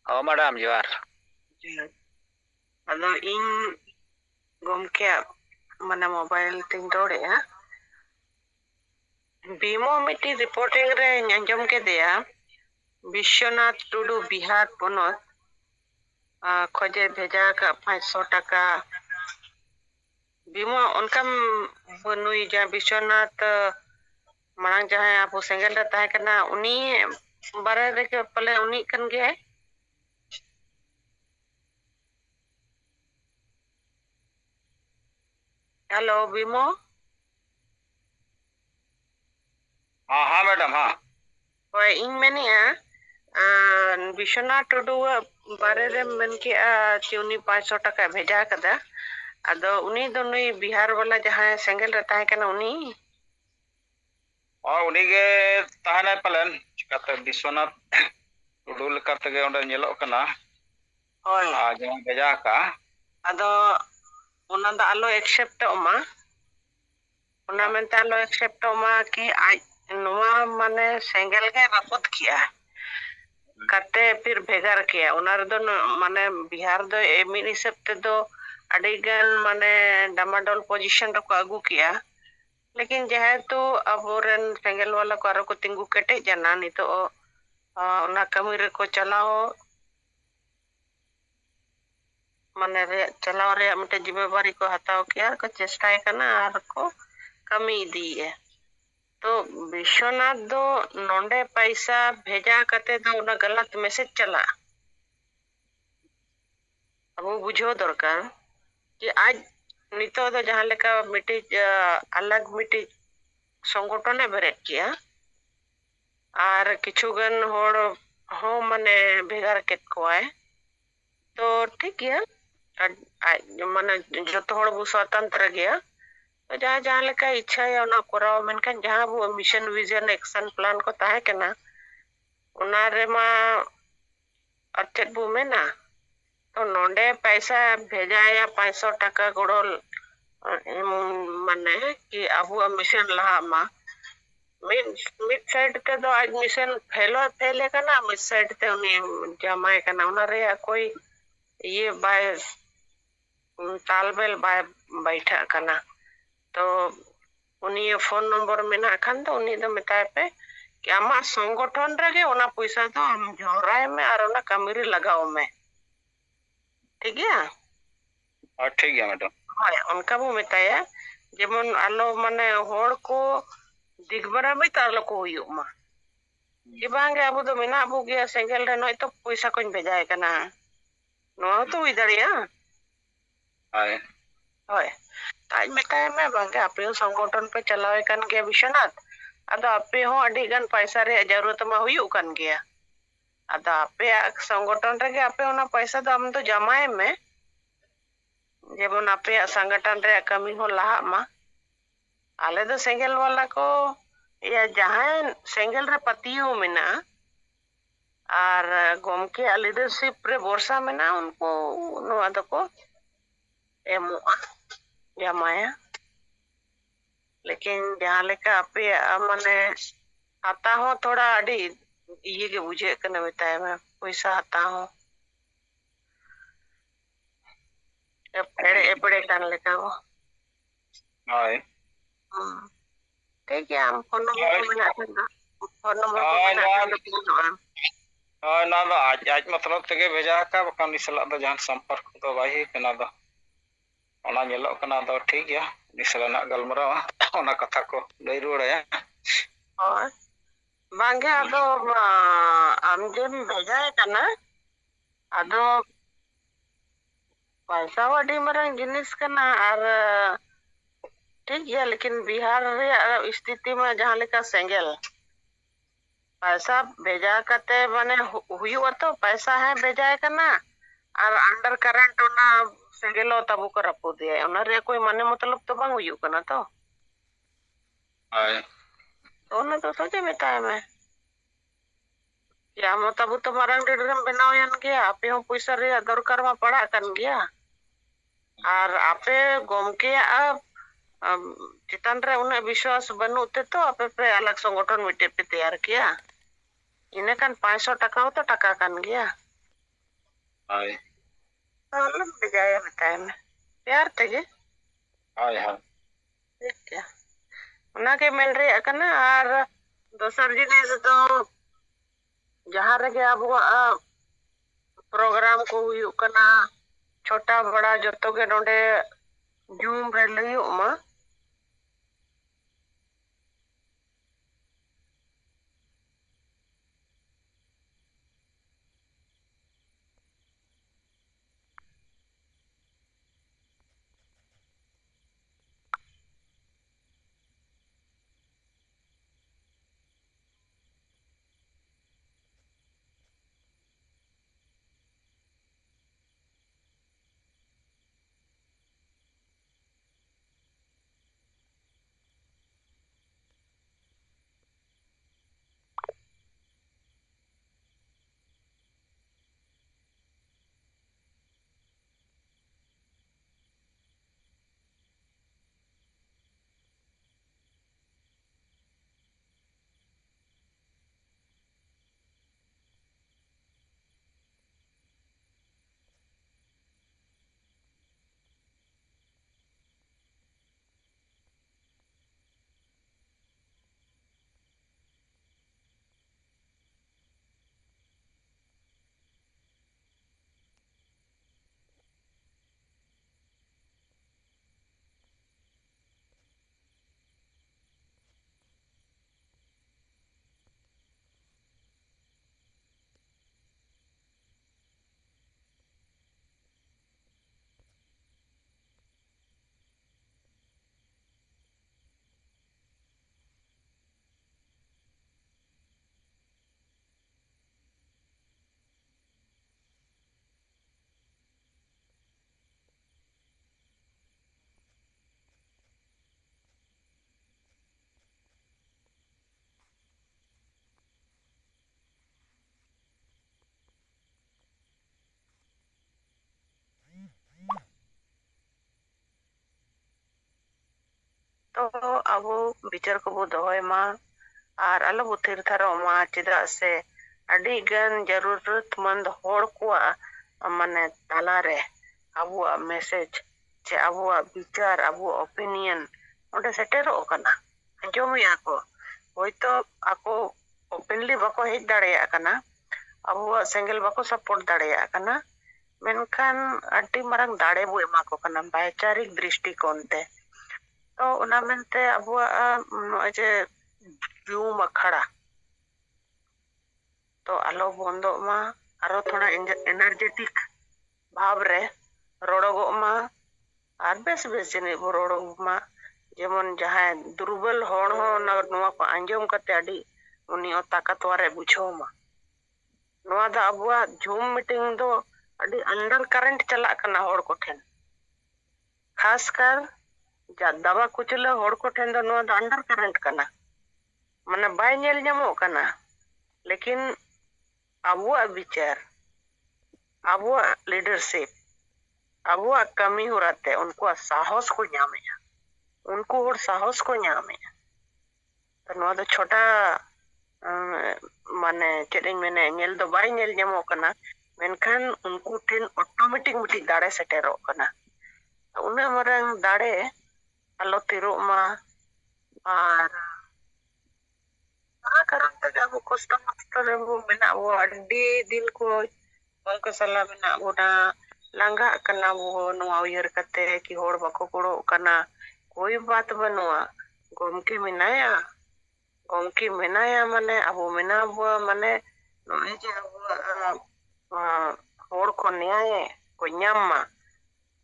ओ मैडम जोहार अदो इन गमके माने मोबाइल तिंग रोड़े बीमो मिट्टी रिपोर्टिंग रे अंजम के दिया विश्वनाथ टुडू बिहार पोनोत खोजे भेजा का 500 टाका बीमा उनकम नुई जहाँ विश्वनाथ मांग जहाँ आप सेंगल रहता है करना उन्हीं बारे रे के पले उन्हीं कन गया है। हेलो बीमो। हाँ हाँ मैडम हाँ ओए इन मैंने विश्वनाथ टुडू बारे रे मन के उन्हीं 500 टाका भेजा कदा अदो उन्हीं दो नुई बिहार वाला जहाँ सेंगल रहता है करना उन्हीं और उन्हीं के तहने पलन चिकाते विश्वनाथ टुडू लेकाते के ओंडे ñeloग कना ओए जहाँ भेजा का अदो उना दा आलो एक्सेप्ट ओमा उना मेंते आलो एक्सेप्ट ओमा कि आज नोआ माने सेंगल के रपुत किया कते फिर भेगार किया उना रे दो माने बिहार दो एमिन हिसाब ते दो अडिगन माने डमाडोल पोजीशन रो को अगू किया लेकिन जेहेतु अबोरन सेंगल वाला को आरो को तिंगु केटे जाना नितो उना कमी रे को चलाओ माने रे चलाओ रे मिटे जिम्मेवारी को हताओ किया को चेष्टाए करना आर को कमी दी है तो विश्वनाथ दो नोंडे पैसा भेजा कते दो उना गलत मैसेज चला अब वो बुझो दरकार कि आज नितो दो जहां लेका मिटी अलग मिटी संगठने बेरेट किया और किछुगन होड़ हो माने भेगार केत कोआय तो ठीक है माने जतो होड़ बु स्वतंत्र गया तो जहाँ जहाँ लेका इच्छा है उना कराओ मेनखान जहाँ वो मिशन विजन एक्शन प्लान को ताहे केना उना रे मा अचेत बु मेना तो नोंडे पैसा भेजा या 500 टाका गोड़ोल माने कि अबु मिशन लहा मा मिड साइड ते दो आज मिशन फैले कना मिड साइड ते उनी जमाए कना उना रे कोई ये बाय तालमेल बाय बैठा कना तो उनी फोन नंबर मेना खान तो उनी दो मेताए पे कि आमा संगठन रे ओना पैसा तो हम जोराय में और ओना कमिरी लगाओ में ठीक है ठीक है मैडम हाय उनका वो मेताया जेमन आलो माने होड़ को दिगबरा में तारलो को हुयु मा कि बांगे अबु दो मेना अबु गया सेंगल रे नय तो पैसा कोन भेजाए कना नो तो हुई दड़िया हाय होय ताज मेताय में बांगे आपे संगठन पे चलावे कन के विश्वनाथ अदो आपे हो अडी गन पैसा रे जरूरत मा हुयु कन गया अदो आपे संगठन रे आपे ओना पैसा दो हम तो जमाए में जेमन आपे संगठन रे कमी हो लहा मा आले दो सेंगल वाला को या जहां सेंगल रे पतियो मेना और गोमके लीडरशिप रे वर्षा मेना उनको नोआ दको एमुआ जमाया लेकिन जहां लेका आपे माने आता हो थोड़ा अडी ये के बुझे कने बताए में पैसा आता हो एपड़े कान लेका हो हाय ठीक है हम फोन नंबर को मिला देना फोन नंबर को मिला देना ना दो आज मतलब तके भेजा का बकानी सला दो जहां संपर्क तो बाही कना दो ओना ñeloग कना दो ठीक है निसलाना गलमरा ओना कथा को लई रुड़ाया और बांगे अदो आम जेम भेजा है कना अदो पैसा वाडी मरंग जिनिस कना और ठीक है लेकिन बिहार रे स्थिति में जहां लेका सेंगल पैसा भेजा करते माने हुई तो पैसा है भेजा कना और अंडर करंट ओना सेंगलो तबु को रपु दिए ओना रे कोई माने मतलब तो बांग हुई कना तो हाय तो ओना तो सोचे मेताय में या मो तबु तो मारंग डेडरम बनावयन गया आपे हो पैसा रे दरकार मा पड़ा कन गया और आपे गोमके अब चितन रे उन्हें विश्वास बनुते तो आपे पे अलग संगठन मिटे पे तैयार किया इन्हें kan 500 टाका हो तो टाका kan गया हाय अलग बजाया बताए में प्यार तगे हाय हाय ठीक है उना के मिल रही कना और दोसर जिनिस तो जहां रे अब प्रोग्राम को हुयुग कना छोटा बड़ा जतो के नोडे जूम रे लयुग मा तो अब विचार को बो दोय मा और आलो बो थिर थारो मा चिदा से अडी गन जरूरतमंद होड़ को माने ताला रे अबो मैसेज चे अबो विचार अबो ओपिनियन ओडे सेटेरो कना अंजोम या को होयतो आको ओपनली बाको हेज दाड़ेया कना अबो सिंगल बाको सपोर्ट दाड़ेया कना मेनखान अडी मारंग दाड़े बो एमा को कना वैचारिक दृष्टिकोण ते तो उना मेनते अबो जे जूम अखड़ा तो आलो बंदो मा आरो थोड़ा एनर्जेटिक भाव रे रोड़गो मा और बेस बेस जने बो रोड़गो मा जेमन जहां दुर्बल होण हो नवा को अंजम कते अडी उनी ओ ताकतवारे बुझो मा नवा दा अबुआ जूम मीटिंग दो अडी अंडर करंट चला कना होड़ को ठेन खास कर जा दवा कुचले होड़ को ठेन दो नवा दा अंडर करंट कना माने बाय नेल ᱧᱟᱢᱚᱜ कना लेकिन अबुआ विचार अबुआ लीडरशिप अबुआ कमी होराते उनको साहस को ᱧᱟᱢᱮ उनको और साहस को ᱧᱟᱢᱮ तो नवा दा छोटा माने चेदिन मेने नेल दो बाय नेल ᱧᱟᱢᱚᱜ कना मेनखान उनको ठेन ऑटोमेटिक मिटी दाड़े सेटेरो कना उन्हें मरंग दाड़े आलो तिरो मा और कारण तक अब कष्ट मस्त रे वो मेना वो अड्डी दिन को उनको सलाह मेना बोना लांगा कना वो नवा उयर कते कि होड़ बको कोड़ो कना कोई बात बनुआ गोमकी मिनाया माने अब मेना वो माने नोए जे अब होड़ को न्याय को ᱧᱟᱢ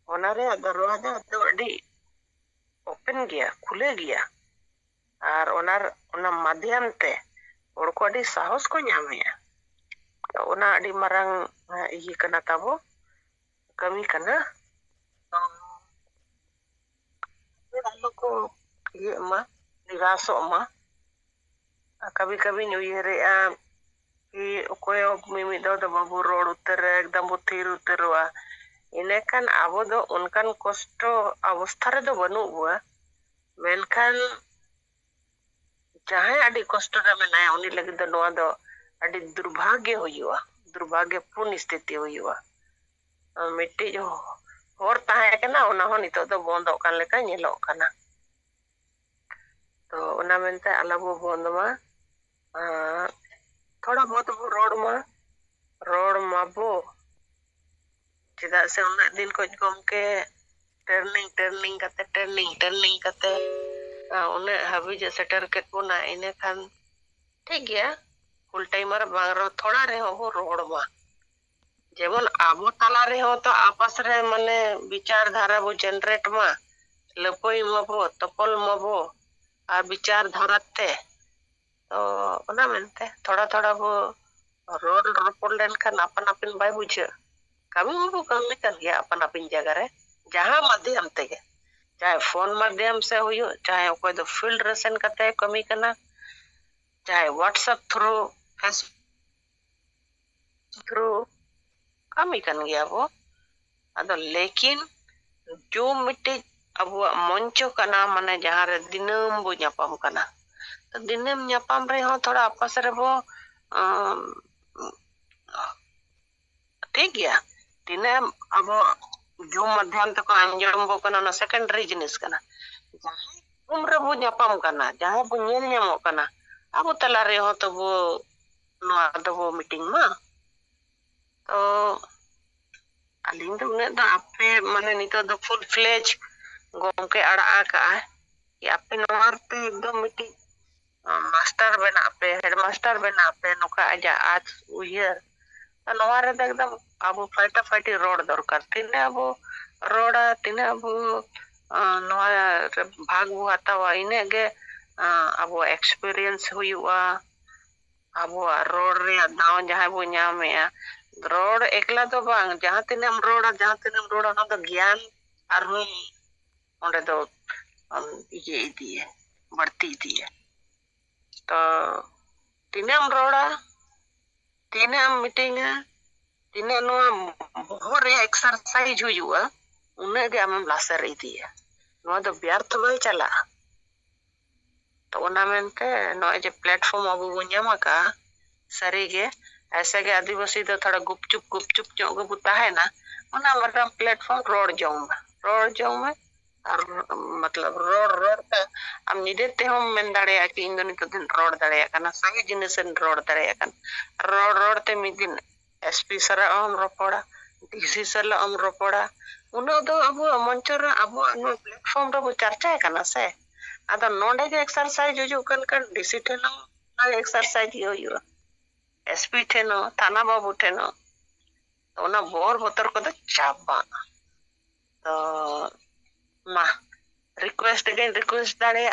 ओनारे दरवाजा तो अड्डी ओपन गया खुले गया और ओना माध्यम ते होड़ को अड्डी साहस को ᱧᱟᱢᱮया तो ओना अड्डी मारंग इही कना ताबो कमी कना आलो को ये मा निराशो मा कभी कभी नुयरेआ कि कोई मिमी दो बाबू रोड उतर एकदम थिर उतरवा इनेखान आबो दो उनकान कष्ट अवस्था रे दो बनु बुआ मेनखान जहां अडी कष्ट रे मेनाया उनी लगी दो नवा दो अडी दुर्भाग्यपूर्ण स्थिति हुआ मिट्टी जो होर ताहे कना उना हो नितो दो बंदो कान लेका नेलो कना तो उना मेनते अलबो बंद मा थोड़ा बहुत रोड माबो चेदा से उन्ना दिन को गमके टर्निंग कते उन्ना हाबी जे सेटर केत बोना इने खान ठीक गया फुल टाइमर बांग थोड़ा रे हो रोड मा जेमन आबो तला रे हो तो आपस रे माने विचार धारा बो जनरेट मा लपई मबो तपल मबो आ विचार धाराते तो ओना मेनते थोड़ा थोड़ा बो रोड रोपड़ लेन खान अपन अपन बाय बुझे कमी मबो कमी कर गया अपन अपन जगह रे जहां माध्यम तेगे चाहे फोन माध्यम से हुयो चाहे कोई तो फील्ड रेसन कते कमी करना चाहे व्हाट्सएप थ्रू फेसबुक थ्रू कमी कर गया वो अदो लेकिन जो मिट्टी अब मंचो कना माने जहां रे दिनम बो न्यापाम कना तो दिनम न्यापाम रे हो थोड़ा आपस रे बो ठीक गया दिनम अब जो मध्यम तक अंजम बो कना ना सेकेंडरी जिनिस कना जहां उम्र बो न्यापाम कना जहां बो नेल न्यामो कना अब तला रे हो तो वो नोआ दो वो मीटिंग मा तो अलिंग तो उन्हें दा आपे माने नितो दो फुल फ्लेज गोमके अड़ा का कि आपे नोआर पे एकदम मिट्टी मास्टर बना पे हेड मास्टर बना पे नोका आजा आज उयर नोआर रे एकदम अब फाइटा फाइटी रोड दरकार तिने अब रोड तिने अब नोआ रे भाग बो हतावा इने गे अब एक्सपीरियंस हुआ अब रोड रे दाव जहां बो न्यामेया रोड एकला तो बांग जहां तिनेम रोड ना तो ज्ञान और ओंडे दो ये दिए बढ़ती दिए तो तिनेम रोड़ा तिनेम मीटिंग तिने नो बोहर रे एक्सरसाइज हुआ उन्हें गे हम लासर दिए नो तो व्यर्थ बाय चला तो ओना मेनते नो जे प्लेटफॉर्म अब बो न्यामा का सरी गे ऐसे के आदिवासी तो थोड़ा गुपचुप जो गुता है ना ओना मतलब प्लेटफॉर्म रोड जाऊं में और मतलब रोड पे हम निदेते हम मेन दाड़े कि इन दोनों दिन रोड दाड़े कना सही जिनिस रोड दाड़े कना रोड ते मिद दिन एसपी सरा हम रोपड़ा डीसी सला हम रोपड़ा उनो दो अब मंचर अब नो प्लेटफॉर्म रो चर्चा कना से अदा नोडे के एक्सरसाइज जो कन डीसी ठेनो ना एक्सरसाइज होयो एसपी ठेनो थाना बाबू ठेनो तो ना बोर बोतर को तो चाबा तो मा रिक्वेस्ट दाड़े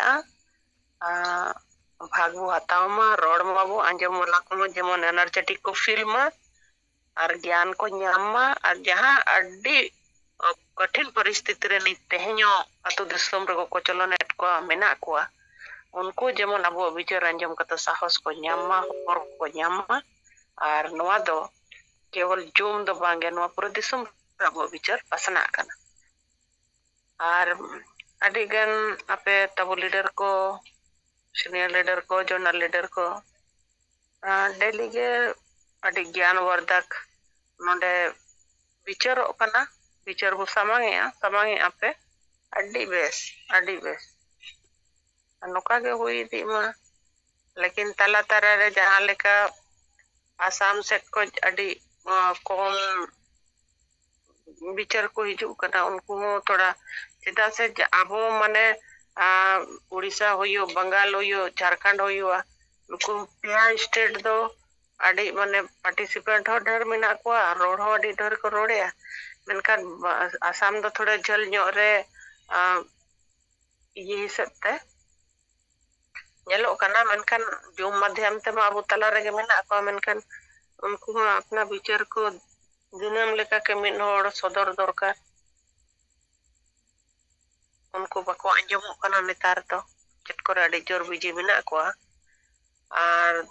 भागबो हताव मा रोड माबो अंजम मला को जेमन एनर्जेटिक को फील मा और ज्ञान को न्याम मा और जहां अड्डी कठिन परिस्थिति रे नि तेहño अतु दिसम रे को चलनेट को मेना को उनको जेमन अब विचार अंजम कत साहस को न्याम मा और को न्याम मा और नोआ दो केवल जूम दो बांगे नोआ पूरा दिसम अब विचार पसना कना और अडिगन आपे तब लीडर को सीनियर लीडर को जर्नल लीडर को डेली के अडी ज्ञान वर्धक नोडे विचार कना विचार बो सामांगे आपे अडी बेस नोका के हुई दी मा लेकिन तला तारा रे जहां लेका आसाम से को अडी कौन विचार को हिजू कना उनको थोड़ा सीधा से आबो माने उड़ीसा होयो बंगाल होयो झारखंड होयो उनको पिया स्टेट दो अडी माने पार्टिसिपेंट हो ढेर मिना को रोड हो अडी ढेर को रोड़े मेनखान आसाम दो थोड़े झल न्यो रे ये हिसाब ते ñeloग कना मेनखान जो माध्यम ते मा अबो तला रे मेना को मेनखान उनको अपना विचार को दिनम लेका के मिन होड़ सदर दरकार उनको बको अंजमो कना नेतार तो चट करे अडी जोर बिजी मेना को और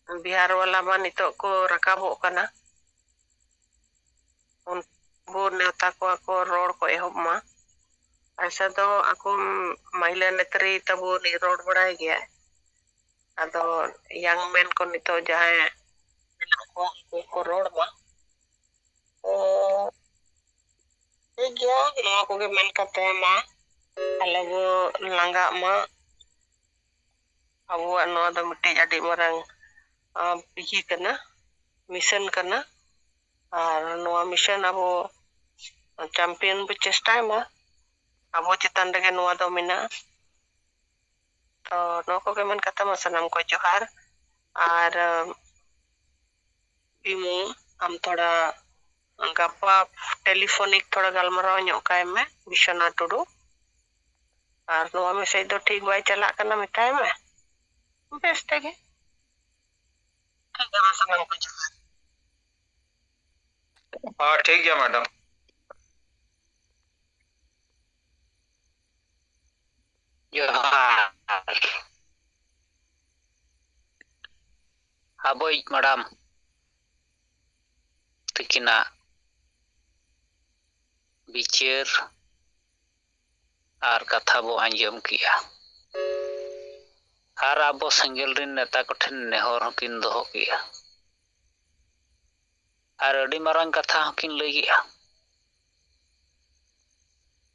बिहार वाला मा नितो को रकाबो कना उन बो नेता को रोड को एहब मा ऐसा तो ako महिला नेत्री तब नि रोड बढ़ाई गया अदो यंग मैन को नितो जाए को रोड मा ओ ए गया नवा को के मन कते मा अलग लंगा मा अब नो दो मिट्टी अडी मरंग ये कना मिशन कना আর নোয়া মিশন আবো চ্যাম্পিয়ন বো চেষ্টায় मा ᱟᱵᱚ ᱪᱮᱛᱟᱱ ᱨᱮᱜᱮ ᱱᱚᱣᱟ ᱫᱚ ᱢᱮᱱᱟᱜᱼᱟ ᱛᱚ ᱱᱚᱣᱟ ᱠᱚᱜᱮ ᱢᱮᱱ ᱠᱟᱛᱮ ᱢᱟ ᱥᱟᱱᱟᱢ ᱠᱚ ᱡᱚᱦᱟᱨ ᱟᱨ ᱵᱤᱢᱩ ᱟᱢ ᱛᱷᱚᱲᱟ ᱜᱟᱯᱟ ᱴᱮᱞᱤफᱳनिक थोड़ा गालमाराव ᱧᱚᱜ ᱠᱟᱭ ᱢᱮ ᱵᱤᱥᱚᱱᱟ ᱴᱩᱰᱩ ᱟᱨ ᱱᱚᱣᱟ ᱢᱮᱥᱮᱡ ᱫᱚ ᱴᱷᱤᱠ ᱵᱟᱭ ᱪᱟᱞᱟᱜ ᱠᱟᱱᱟ ᱢᱮᱛᱟᱭ ᱢᱮ ᱵᱮᱥ ᱛᱮᱜᱮ ᱴᱷᱤक ᱜᱮᱭᱟ ᱥᱟᱱᱟᱢ ᱠᱚ ᱡᱚᱦᱟᱨ हाँ ठीक है मैडम। जोहार अबोई मैडम तकिना बिचार और कथा बो आंजम किया और अब सेंगल रिन नेता को ठेन नेहर हकिन दोहो किया और अडी मारंग कथा हकिन लई किया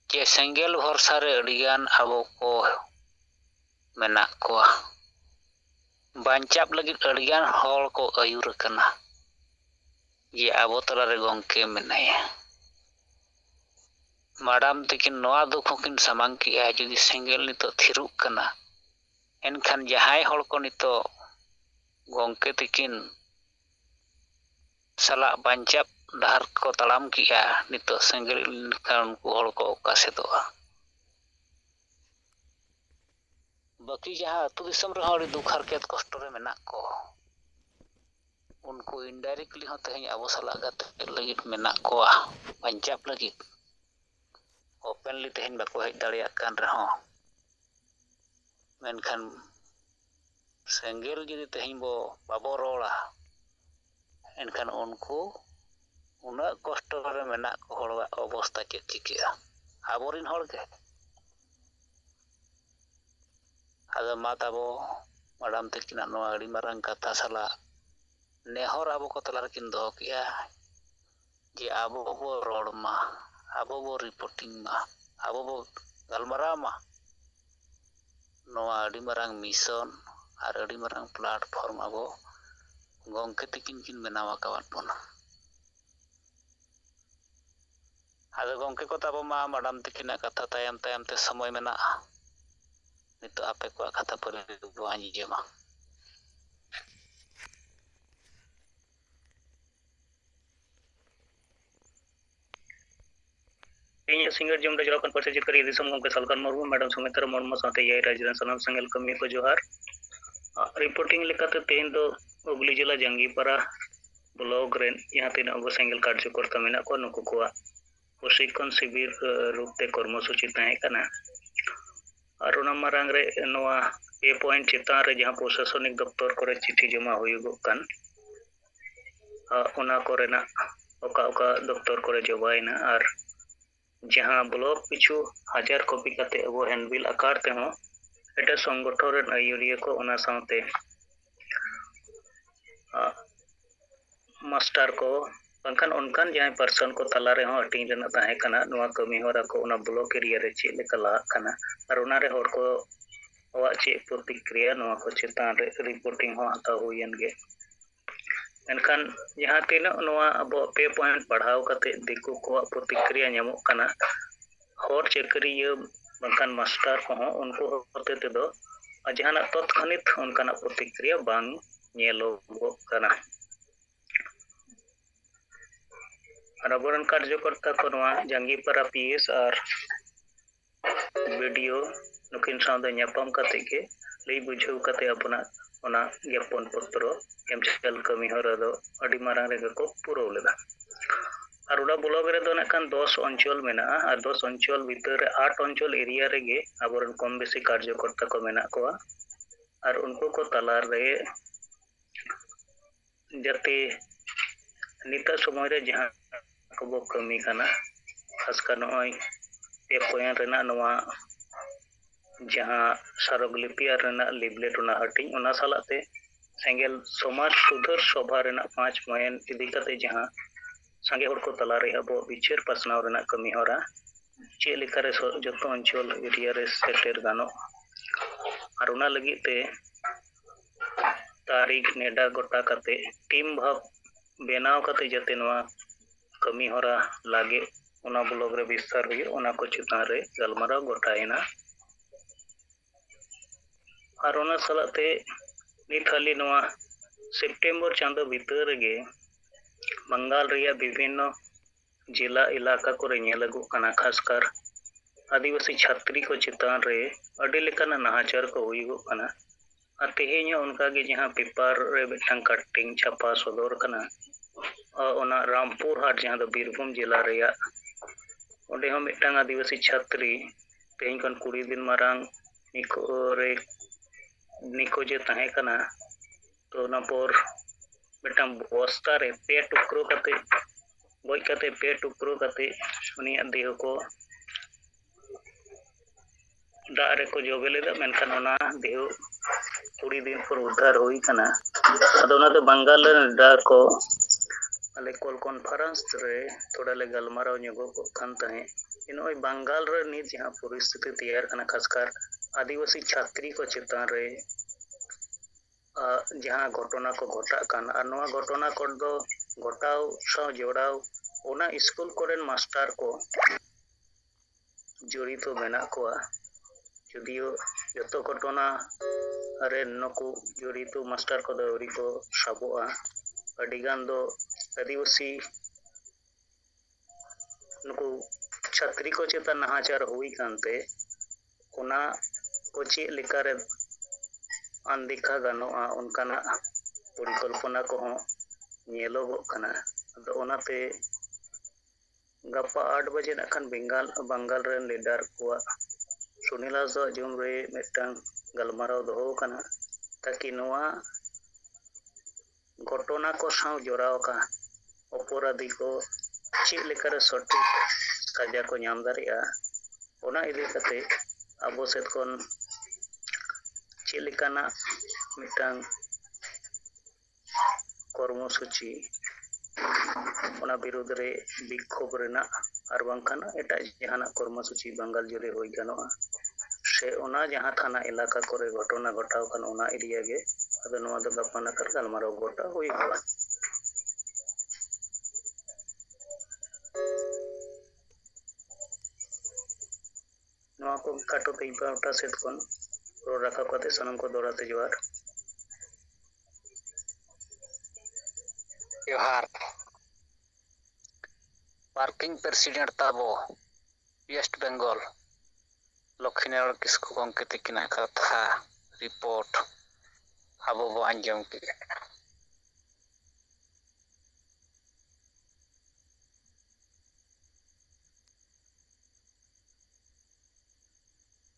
जे सेंगल भरसा रे अडिगान अबो को मेना को बांचाप लगी अडिगान हॉल को आयुर कना ये अबो तला रे गोंके मेनाया मैडम तकिन नवा दुख हकिन सामांग किया जुदी सेंगल नितो थिरुक कना एनखान जहाय हॉल को नितो गोंके तकिन सला बांचाप डहर को तड़ाम किया नितो सेंगल खान को हॉल को कासे दो बाकी जहां अतु दिसम रे हॉल दुख हरकत कष्ट रे मेना को उनको इनडायरेक्टली हो तेहन अबो सला गते लगित मेना को बांचाप लगित ओपनली तेहन बाको हेज दाड़िया कान रहो मेनखान सेंगल जुदी तेहन बो बाबो रोड़ा एनखान उनको उना कष्ट रे मेना को हड़वा अवस्था चेक चिकिया आबोरिन हड़ के आदो माताबो मैडम तकिना नवा अड़ी मारंग कथा सला नेहर आबो को तला रकिन दो किया जे आबो बो रोड मा आबो बो रिपोर्टिंग मा आबो बो गलमरा मा नवा अड़ी मारंग मिशन और अड़ी मारंग प्लेटफॉर्म आबो गोंके तकिन किन बनावा कावात बोना आदो गोंके को ताबो मा मैडम तकिना कथा तायम तायम ते समय मेना नितो आपे को कथा पर बो आंजीमा ᱤᱧ ᱥᱤᱝᱜᱟᱨ ᱡᱚᱢ ᱨᱮ ᱡᱚᱲᱟᱣ ᱠᱟᱱ ᱯᱟᱨᱥᱮ ᱡᱤᱛᱠᱟᱹᱨᱤ ᱫᱤᱥᱚᱢ ᱜᱚᱢᱠᱮ ᱥᱟᱞᱠᱟᱱ ᱢᱩᱨᱢᱩ ᱢᱮᱰᱟᱢ ᱥᱩᱢᱤᱛᱨᱟ ᱢᱩᱨᱢᱩ ᱥᱟᱶᱛᱮ ᱮᱭᱟᱭ ᱨᱟᱡᱽᱨᱮᱱ ᱥᱟᱱᱟᱢ ᱥᱮᱸᱜᱮᱞ ᱠᱟᱹᱢᱤᱭᱟᱹ ᱠᱚ ᱡᱚᱦᱟर রিপোর্টিং লেখাতে তেহেᱧ ᱫᱚ ᱦᱩᱜᱽᱞᱤ ᱡᱮᱞᱟ ᱡᱟᱸᱜᱤᱯᱟᱨᱟ ব্লক ᱨᱮᱱ ᱡᱟᱦᱟᱸ ᱛᱤᱱᱟᱹᱜ ᱟᱵᱚ ᱥᱮᱸᱜᱮᱞ ᱠᱟᱨᱡᱚᱠᱚᱨᱛᱟ ᱢᱮᱱᱟᱜ ᱠᱚᱣᱟ ᱱᱩᱠᱩ ᱠᱚᱣᱟᱜ ᱯᱨᱚᱥᱤᱠᱠᱷᱚᱱ ᱥᱤᱵᱤᱨ ᱨᱩᱯᱛᱮ ᱠᱚᱨᱢᱚᱥᱩᱪᱤ ᱛᱟᱦᱮᱸ ᱠᱟᱱᱟ ᱟᱨ ᱚᱱᱟ ᱢᱟᱨᱟᱝ ᱨᱮ ᱱᱚᱣᱟ ᱯᱮ ᱯᱚᱭᱮᱱᱴ ᱪᱮᱛᱟᱱ ᱨᱮ ᱡᱟᱦᱟᱸ ᱯᱨᱚᱥᱟᱥᱚᱱᱤক ᱫᱚᱯᱛᱚᱨ ᱠᱚᱨᱮ ᱪᱤᱴᱷᱤ ᱡᱚᱢᱟ ᱦᱩᱭᱩᱜᱚᱜ ᱠᱟᱱ ᱚᱱᱟ ᱠᱚᱨᱮᱱᱟᱜ ᱚᱠᱟ ᱫᱚᱯᱛᱚᱨ ᱠᱚᱨᱮ ᱡᱚᱵᱟᱭᱮᱱᱟ ᱟᱨ जहां ब्लॉक पिछू 1000 कॉपी करते वो हैंडबिल आकार ते हो एटा संगठन रे आयुरिया को ओना साथे मास्टर को बंखान उनकान जहां पर्सन को तला रे हो टीम रे ताहे कना नवा कमी होरा को ओना ब्लॉक एरिया रे चे लेका ला कना और ओना रे होर को वा चे प्रतिक्रिया नवा को चेतान रे रिपोर्टिंग हो आता हुयन गे एनखान जहां तीन नवा अब पे पॉइंट पढ़ाव कते दिकु को प्रतिक्रिया ᱧᱟᱢᱚᱜ ᱠᱟᱱᱟ हर चक्रिया बंकान मास्टर को उनको होते तेदो जहां तत्क्षणिक उनकान प्रतिक्रिया बांग नेलोगो कना और अबरन कार्यकर्ता को नवा जंगीपारा पीएस और वीडियो नुकिन साउंड ᱧᱟᱯᱟᱢ कते के लई बुझाव कते अपना ओना ज्ञापन पत्र एमचल कमी हर दो अडी मारांग रे को पुरो लेदा और उड़ा ब्लॉक रे दो नकान 10 अंचल मेना और 10 अंचल भीतर 8 अंचल एरिया रेगे आबरन कम बेसी कार्यकर्ता को मेना को और उनको को तलार रे जते निता समय रे जहां को बो कमी खाना खास कर नय पे पॉइंट रेना नवा जहां सरगलिपि रेना लिबलेट ना हटिंग ओना सालाते सेंगेल समाज सुधर सभा रेना 5 मयन इदी कते जहां संगे हर को तला रे अब विचार पासनाव रेना कमी होरा चे लेखा रे जतो अंचल एरिया रे सेटेर गानो और उना लगी ते तारीख नेडा गोटा कते टीम भाव बेनाव कते जते नवा ᱠᱟᱹᱢᱤ ᱦᱚᱨᱟ ᱞᱟᱹᱜᱤᱫ ᱚᱱᱟ ᱵᱞᱚᱠ ᱨᱮ ᱵᱤᱥᱛᱟᱨ ᱦᱩᱭᱩᱜ ᱚᱱᱟ ᱠᱚ ᱪᱮᱛᱟᱱ ᱨᱮ ᱜᱟᱞᱢᱟᱨᱟᱣ ᱜᱚᱴᱟᱭᱮᱱᱟ ᱟᱨ ᱚᱱᱟ ᱥᱟᱞᱟᱜ ᱛᱮ ᱱᱤᱛ ᱦᱟᱹᱞᱤ ᱱᱚᱣᱟ ᱥᱮᱯᱴᱮᱢᱵᱚᱨ ᱪᱟᱸᱫᱳ ᱵᱷᱤᱛᱟᱹᱨ ᱨᱮᱜᱮ ᱵᱟᱝᱜᱟᱞ ᱨᱮᱭᱟᱜ ᱵᱤᱵᱷᱤᱱᱱᱚ ᱡᱮᱞᱟ ᱮᱞᱟᱠᱟ ᱠᱚᱨᱮ ᱧᱮᱞ ᱟᱹᱜᱩᱜ ᱠᱟᱱᱟ ᱠᱷᱟᱥᱠᱟᱨ आदिवासी छात्री को चितान रे अड़ी लेकाना नाहाचार को हुईगो कना और तेहेñ उनका के जहां पेपर रे मिटन कटिंग छापा सदर कना ओना रामपुर हाट जहां दो बीरभूम जिला रेया ओंडे हम मिटन आदिवासी छात्री तेहेñ कन 20 दिन मारांग निको जे ताहे कना तो ना पर मिटन बस्ता रे पे टुकरो कते गoj कते पे टुकरो कते उनिया देह को दाग रेको जोबे लेदा मेनखान ओना देह 20 दिन पर उद्धार हुई कना अदो ओना दो बंगाल डार को अले कॉल कॉन्फ्रेंस रे थोड़ा ले गलमाराव ᱧᱚᱜᱚ को खान तहे इन ओय बंगाल रे नि जहां परिस्थिति तैयार कना खासकर आदिवासी छात्री को चितान रे जहां घटना को घटा कान और नवा घटना को दो घटाव साव जोड़ाव ओना स्कूल कोरेन मास्टर को जड़ी तो मेना को जुदियो जतो घटना रे नको जड़ी तो मास्टर को दौरी को साबोआ अडिगान दो आदिवासी नको छात्री को चेता नाहाचार हुई कानते ओना को चे लेकारे अनदेखा गानोआ उनकाना परिकल्पना को नेलोगो कना अदो ओनाते गप्पा 8 बजे नखान बंगाल रेन लीडर को सुनीला सो जुम रे मिटन गलमाराव दो कना ताकि नोआ घटना को साव जोड़ाव का अपराधी को चे लेकारे सटीक सजा को नाम दारिया ओना इदी कते अबो सेत कोन चे लेकाना मिटन कर्मसूची ओना विरोध रे विक्षोभ रेना और बांखान एटा जहाना कर्मसूची बंगाल जुरे होई गानोआ से ओना जहां थाना इलाका करे घटना घटाव कान ओना एरिया गे अदो नोआ दो गपाना कर गलमाराव गोटा होई गवा नोआ को काटो ते पाउटा सेट कोन रो रखा कते सनम को दोराते जोहार जोहार वर्किंग प्रेसिडेंट ताबो वेस्ट बेंगल लक्ष्मीनारायण किस्कु गंके तकिना कथा रिपोर्ट आबो बो आंजम के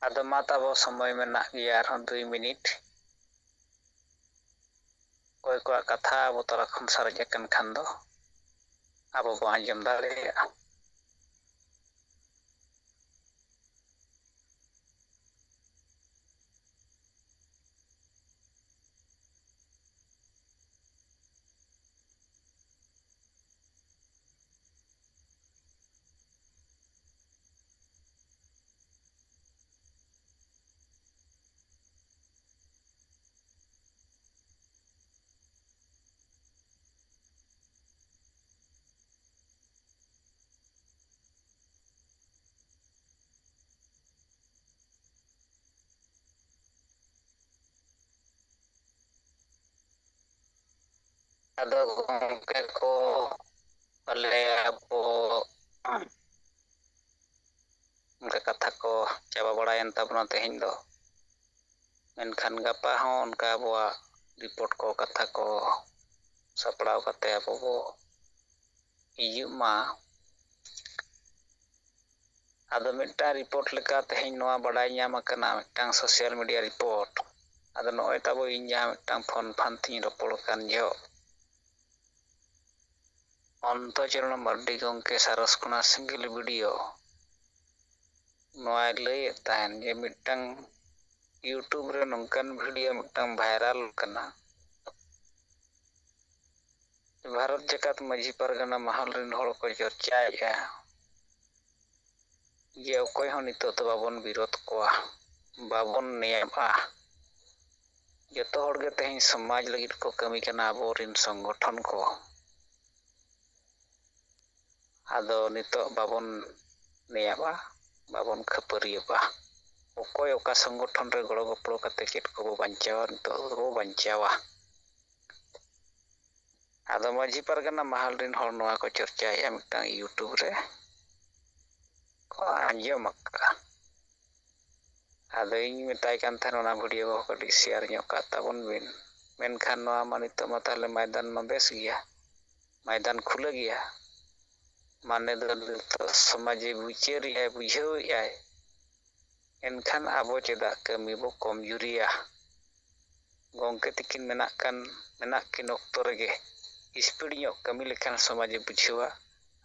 आदो माताबो समय मेना गया 2 मिनिट कोई को कथा आबो तरा खन सरज कन खान दो आबो बो आंजम दाड़ेया आदो गंके को अले आबो उनका कथा को चाबा बड़ायन तबना तेहेñ दो मेनखान गपा हो उनका अबवा रिपोर्ट को कथा को सपड़ाव कते आबो बो हिजुग मा आदो मिटटा रिपोर्ट लेका तेहेñ नोआ बड़ाय ᱧᱟᱢ akana मिटटांग सोशल मीडिया रिपोर्ट आदो नोय ताबो इन जहां मिटटांग फोन फानथि रोपड़ कान जो अंतचरण मर्डी गंके सारसकोना सिंगल वीडियो नोआ लय ताहन जे मिटटांग यूट्यूब रे नंकन वीडियो मिटटांग वायरल कना भारत जगत माझी परगना महल रिन हड़ को चर्चाया जे अकोय हो नितो तो बाबन विरोध कोआ बाबन नियमा जतो हड़ गे तेहेñ समाज लगित को कमी कना आबो रिन संगठन को ᱟᱫᱚ ᱱᱤᱛᱚᱜ ᱵᱟᱵᱚᱱ ᱱᱮᱭᱟᱣᱟ, ᱵᱟᱵᱚᱱ ᱠᱷᱟᱹᱯᱟᱹᱨᱤᱭᱟᱹᱜᱼᱟ, ᱚᱠᱚᱭ ᱚᱠᱟ ᱥᱚᱝᱜᱚᱴᱷᱚᱱ ᱨᱮ ᱜᱚᱲᱚ ᱜᱚᱯᱚᱲᱚ ᱠᱟᱛᱮ ᱪᱮᱫ ᱠᱚᱵᱚ ᱵᱟᱧᱪᱟᱣᱟ, ᱱᱤᱛᱚᱜ ᱫᱚᱵᱚ ᱵᱟᱧᱪᱟᱣᱟ᱾ ᱟᱫᱚ ᱢᱟᱹᱡᱷᱤ ᱯᱟᱨᱜᱟᱱᱟ ᱢᱟᱦᱟᱞ ᱨᱮᱱ ᱦᱚᱲ ᱱᱚᱣᱟ ᱠᱚ ᱪᱚᱨᱪᱟᱭᱮᱜᱼᱟ ᱢᱤᱫᱴᱟᱝ ᱤᱭᱩᱴᱩᱵᱽ ᱨᱮ ᱠᱚ ᱟᱸᱡᱚᱢ ᱟᱠᱟᱜᱼᱟ᱾ ᱟᱫᱚ ᱤᱧ ᱢᱮᱛᱟᱭ ᱠᱟᱱ ᱛᱟᱦᱮᱱ ᱚᱱᱟ ᱵᱷᱤᱰᱤᱭᱳ ᱠᱚ ᱠᱟᱹᱴᱤᱡ ᱥᱮᱭᱟᱨ ᱧᱚᱜ ᱠᱟᱜ ᱛᱟᱵᱚᱱ ᱵᱤᱱ, ᱢᱮᱱᱠᱷᱟᱱ ᱱᱚᱣᱟ ᱢᱟ ᱱᱤᱛᱚᱜ ᱢᱟ ᱛᱟᱦᱞᱮ ᱢᱚᱭᱫᱟᱱ ᱢᱟ ᱵᱮᱥ ᱜᱮᱭᱟ, ᱢᱚᱭᱫᱟᱱ ᱠᱷᱩᱞᱟᱹ ᱜᱮᱭᱟ, ᱢᱟᱱᱮ ᱫᱚ ᱱᱤᱛᱚᱜ ᱥᱚᱢᱟᱡᱮ ᱵᱤᱪᱟᱹᱨᱮᱜᱼᱟᱭ, ᱵᱩᱡᱷᱟᱹᱣᱮᱜᱼᱟᱭ, ᱮᱱᱠᱷᱟᱱ ᱟᱵᱚ ᱪᱮᱫᱟᱜ ᱠᱟᱹᱢᱤ ᱵᱚ ᱠᱚᱢᱡᱩᱨᱤᱭᱟ? ᱜᱚᱝᱠᱮ ᱛᱤᱠᱤᱱ ᱢᱮᱱᱟᱜ ᱠᱤᱱ ᱚᱠᱛᱚ ᱨᱮᱜᱮ ᱥᱯᱤᱰ ᱧᱚᱜ ᱠᱟᱹᱢᱤ ᱞᱮᱠᱷᱟᱱ ᱥᱚᱢᱟᱡᱮ ᱵᱩᱡᱷᱟᱹᱣᱟ,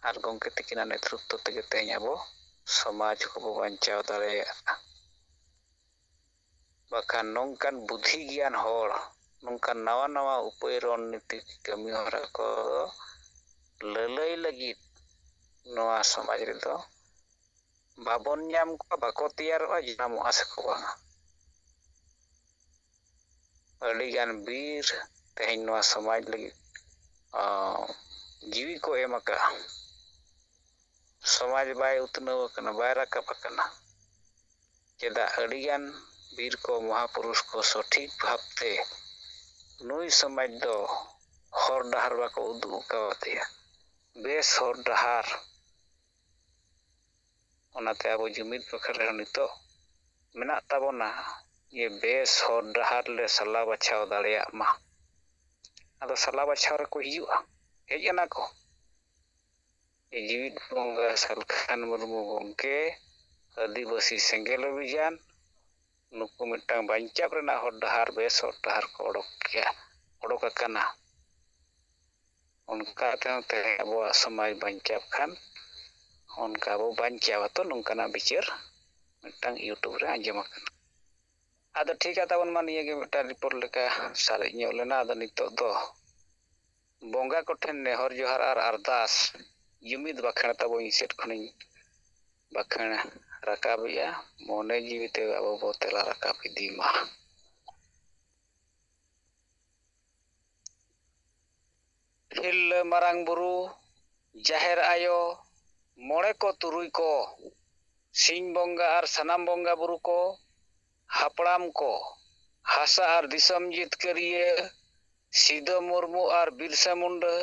ᱟᱨ ᱜᱚᱝᱠᱮ ᱛᱤᱠᱤᱱᱟᱜ ᱱᱮᱛᱨᱤᱛᱛᱚ ᱛᱮᱜᱮ ᱛᱮᱦᱮᱧ ᱟᱵᱚ ᱥᱚᱢᱟᱡᱽ ᱠᱚᱵᱚ ᱵᱟᱧᱪᱟᱣ ᱫᱟᱲᱮᱭᱟᱜᱼᱟ᱾ ᱵᱟᱠᱷᱟᱱ ᱱᱚᱝᱠᱟᱱ ᱵᱩᱫᱽᱫᱷᱤ ᱜᱮᱭᱟᱱ ᱦᱚᱲ ᱱᱚᱝᱠᱟᱱ ᱱᱟᱣᱟ ᱱᱟᱣᱟ ᱩᱯᱟᱹᱭ ᱨᱚᱱᱱᱤᱛᱤ ᱠᱟᱹᱢᱤ ᱦᱚᱨᱟ ᱠᱚ ᱞᱟᱹᱞᱟᱹᱭ ᱞᱟᱹᱜᱤᱫ ᱱᱚᱣᱟ ᱥᱚᱢᱟᱡᱽ ᱨᱮᱫᱚ ᱵᱟᱵᱚᱱ ᱧᱟᱢ ᱠᱚᱣᱟ, ᱵᱟᱠᱚ ᱛᱮᱭᱟᱨᱚᱜᱼᱟ, ᱡᱟᱱᱟᱢᱚᱜᱼᱟ ᱥᱮᱠᱚ ᱵᱟᱝᱟ᱾ ᱟᱹᱰᱤᱜᱟᱱ ᱵᱤᱨ ᱛᱮᱦᱮᱧ ᱱᱚᱣᱟ ᱥᱚᱢᱟᱡᱽ ᱞᱟᱹᱜᱤᱫ ᱡᱤᱣᱤ ᱠᱚ ᱮᱢ ᱟᱠᱟᱜᱼᱟ᱾ ᱥᱚᱢᱟᱡᱽ ᱵᱟᱭ ᱩᱛᱱᱟᱹᱣ ᱟᱠᱟᱱᱟ, ᱵᱟᱭ ᱨᱟᱠᱟᱵ ᱟᱠᱟᱱᱟ, ᱪᱮᱫᱟᱜ ᱟᱹᱰᱤᱜᱟᱱ ᱵᱤᱨ ᱠᱚ ᱢᱚᱦᱟᱯᱩᱨᱩᱥ ᱠᱚ ᱥᱚᱴᱷᱤᱠ ᱵᱷᱟᱵᱛᱮ ᱱᱩᱭ ᱥᱚᱢᱟᱡᱽ ᱫᱚ ᱦᱚᱨ ᱰᱟᱦᱟᱨ ᱵᱟᱠᱚ ᱩᱫᱩᱜ ᱟᱠᱟᱣᱟᱫᱮᱭᱟ, ᱵᱮᱥ ᱦᱚᱨ ᱰᱟᱦᱟᱨ᱾ ᱚᱱᱟᱛᱮ ᱟᱵᱚ ᱡᱩᱢᱤᱫ ᱵᱟᱠᱷᱨᱟ ᱨᱮᱦᱚᱸ ᱱᱤᱛᱚᱜ ᱢᱮᱱᱟᱜ ᱛᱟᱵᱚᱱᱟ ᱡᱮ ᱵᱮᱥ ᱦᱚᱨ ᱰᱟᱦᱟᱨ ᱞᱮ ᱥᱟᱞᱟ ᱵᱟᱪᱷᱟᱣ ᱫᱟᱲᱮᱭᱟᱜ ᱢᱟ᱾ ᱟᱫᱚ ᱥᱟᱞᱟ ᱵᱟᱪᱷᱟᱣ ᱨᱮᱠᱚ ᱦᱤᱡᱩᱜᱼᱟ, ᱦᱮᱡ ᱮᱱᱟ ᱠᱚ᱾ ᱡᱤᱣᱤᱫ ᱵᱚᱸᱜᱟ ᱥᱟᱞᱠᱷᱟᱱ ᱢᱩᱨᱢᱩ ᱜᱚᱝᱠᱮ, ᱟᱹᱫᱤᱵᱟᱹᱥᱤ ᱥᱮᱸᱜᱮᱞ ᱚᱵᱷᱤᱡᱟᱱ, ᱱᱩᱠᱩ ᱢᱤᱫᱴᱟᱝ ᱵᱟᱧᱪᱟᱣ ᱨᱮᱱᱟᱜ ᱦᱚᱨ ᱰᱟᱦᱟᱨ, ᱵᱮᱥ ᱦᱚᱨ ᱰᱟᱦᱟᱨ ᱠᱚ ᱚᱰᱚᱠ ᱟᱠᱟᱱᱟ᱾ ᱚᱱᱠᱟ ᱛᱮᱦᱚᱸ ᱛᱮᱦᱮᱧ ᱟᱵᱚᱣᱟᱜ ᱥᱚᱢᱟᱡᱽ ᱵᱟᱧᱪᱟᱣ ᱠᱷᱟᱱ ᱚᱱᱠᱟ ᱵᱚ ᱵᱟᱧᱪᱟᱣᱟ ᱛᱚ, ᱱᱚᱝᱠᱟᱱᱟᱜ ᱵᱤᱪᱟᱹᱨ ᱢᱤᱫᱴᱟᱝ ᱤᱭᱩᱴᱩᱵᱽ ᱨᱮ ᱟᱸᱡᱚᱢ ᱟᱠᱟᱱᱟ᱾ ᱟᱫᱚ ᱴᱷᱤᱠᱟ ᱛᱟᱵᱚᱱ ᱢᱟ, ᱱᱤᱭᱟᱹᱜᱮ ᱢᱤᱫᱴᱟᱝ ᱨᱤᱯᱳᱨᱴ ᱞᱮᱠᱟ ᱥᱟᱨᱮᱡ ᱧᱚᱜ ᱞᱮᱱᱟ᱾ ᱟᱫᱚ ᱱᱤᱛᱚᱜ ᱫᱚ ᱵᱚᱸᱜᱟ ᱠᱚᱴᱷᱮᱱ ᱱᱮᱦᱚᱨ ᱡᱚᱦᱟᱨ ᱟᱨ ᱟᱨᱫᱟᱥ ᱡᱩᱢᱤᱫ ᱵᱟᱠᱷᱮᱬ ᱛᱟᱵᱚ ᱤᱧ ᱥᱮᱫ ᱠᱷᱚᱱᱤᱧ ᱵᱟᱠᱷᱮᱬ ᱨᱟᱠᱟᱵᱮᱜᱼᱟ, ᱢᱚᱱᱮ ᱡᱤᱣᱤᱛᱮ ᱟᱵᱚ ᱵᱚ ᱛᱮᱞᱟ ᱨᱟᱠᱟᱵ ᱤᱫᱤ ᱢᱟ᱾ ᱦᱤᱞᱞᱟᱹ ᱢᱟᱨᱟᱝ ᱵᱩᱨᱩ, ᱡᱟᱦᱮᱨ ᱟᱭᱳ, ᱢᱚᱬᱮ ᱠᱚ ᱛᱩᱨᱩᱭ ᱠᱚ, ᱥᱤᱧ ᱵᱚᱸᱜᱟ ᱟᱨ ᱥᱟᱱᱟᱢ ᱵᱚᱸᱜᱟ ᱵᱩᱨᱩ ᱠᱚ, ᱦᱟᱯᱲᱟᱢ ᱠᱚ, ᱦᱟᱥᱟ ᱟᱨ ᱫᱤᱥᱚᱢ ᱡᱤᱛᱠᱟᱹᱨᱤᱭᱟᱹ ᱥᱤᱫᱟᱹ ᱢᱩᱨᱢᱩ ᱟᱨ ᱵᱤᱨᱥᱟ ᱢᱩᱱᱰᱟᱹ,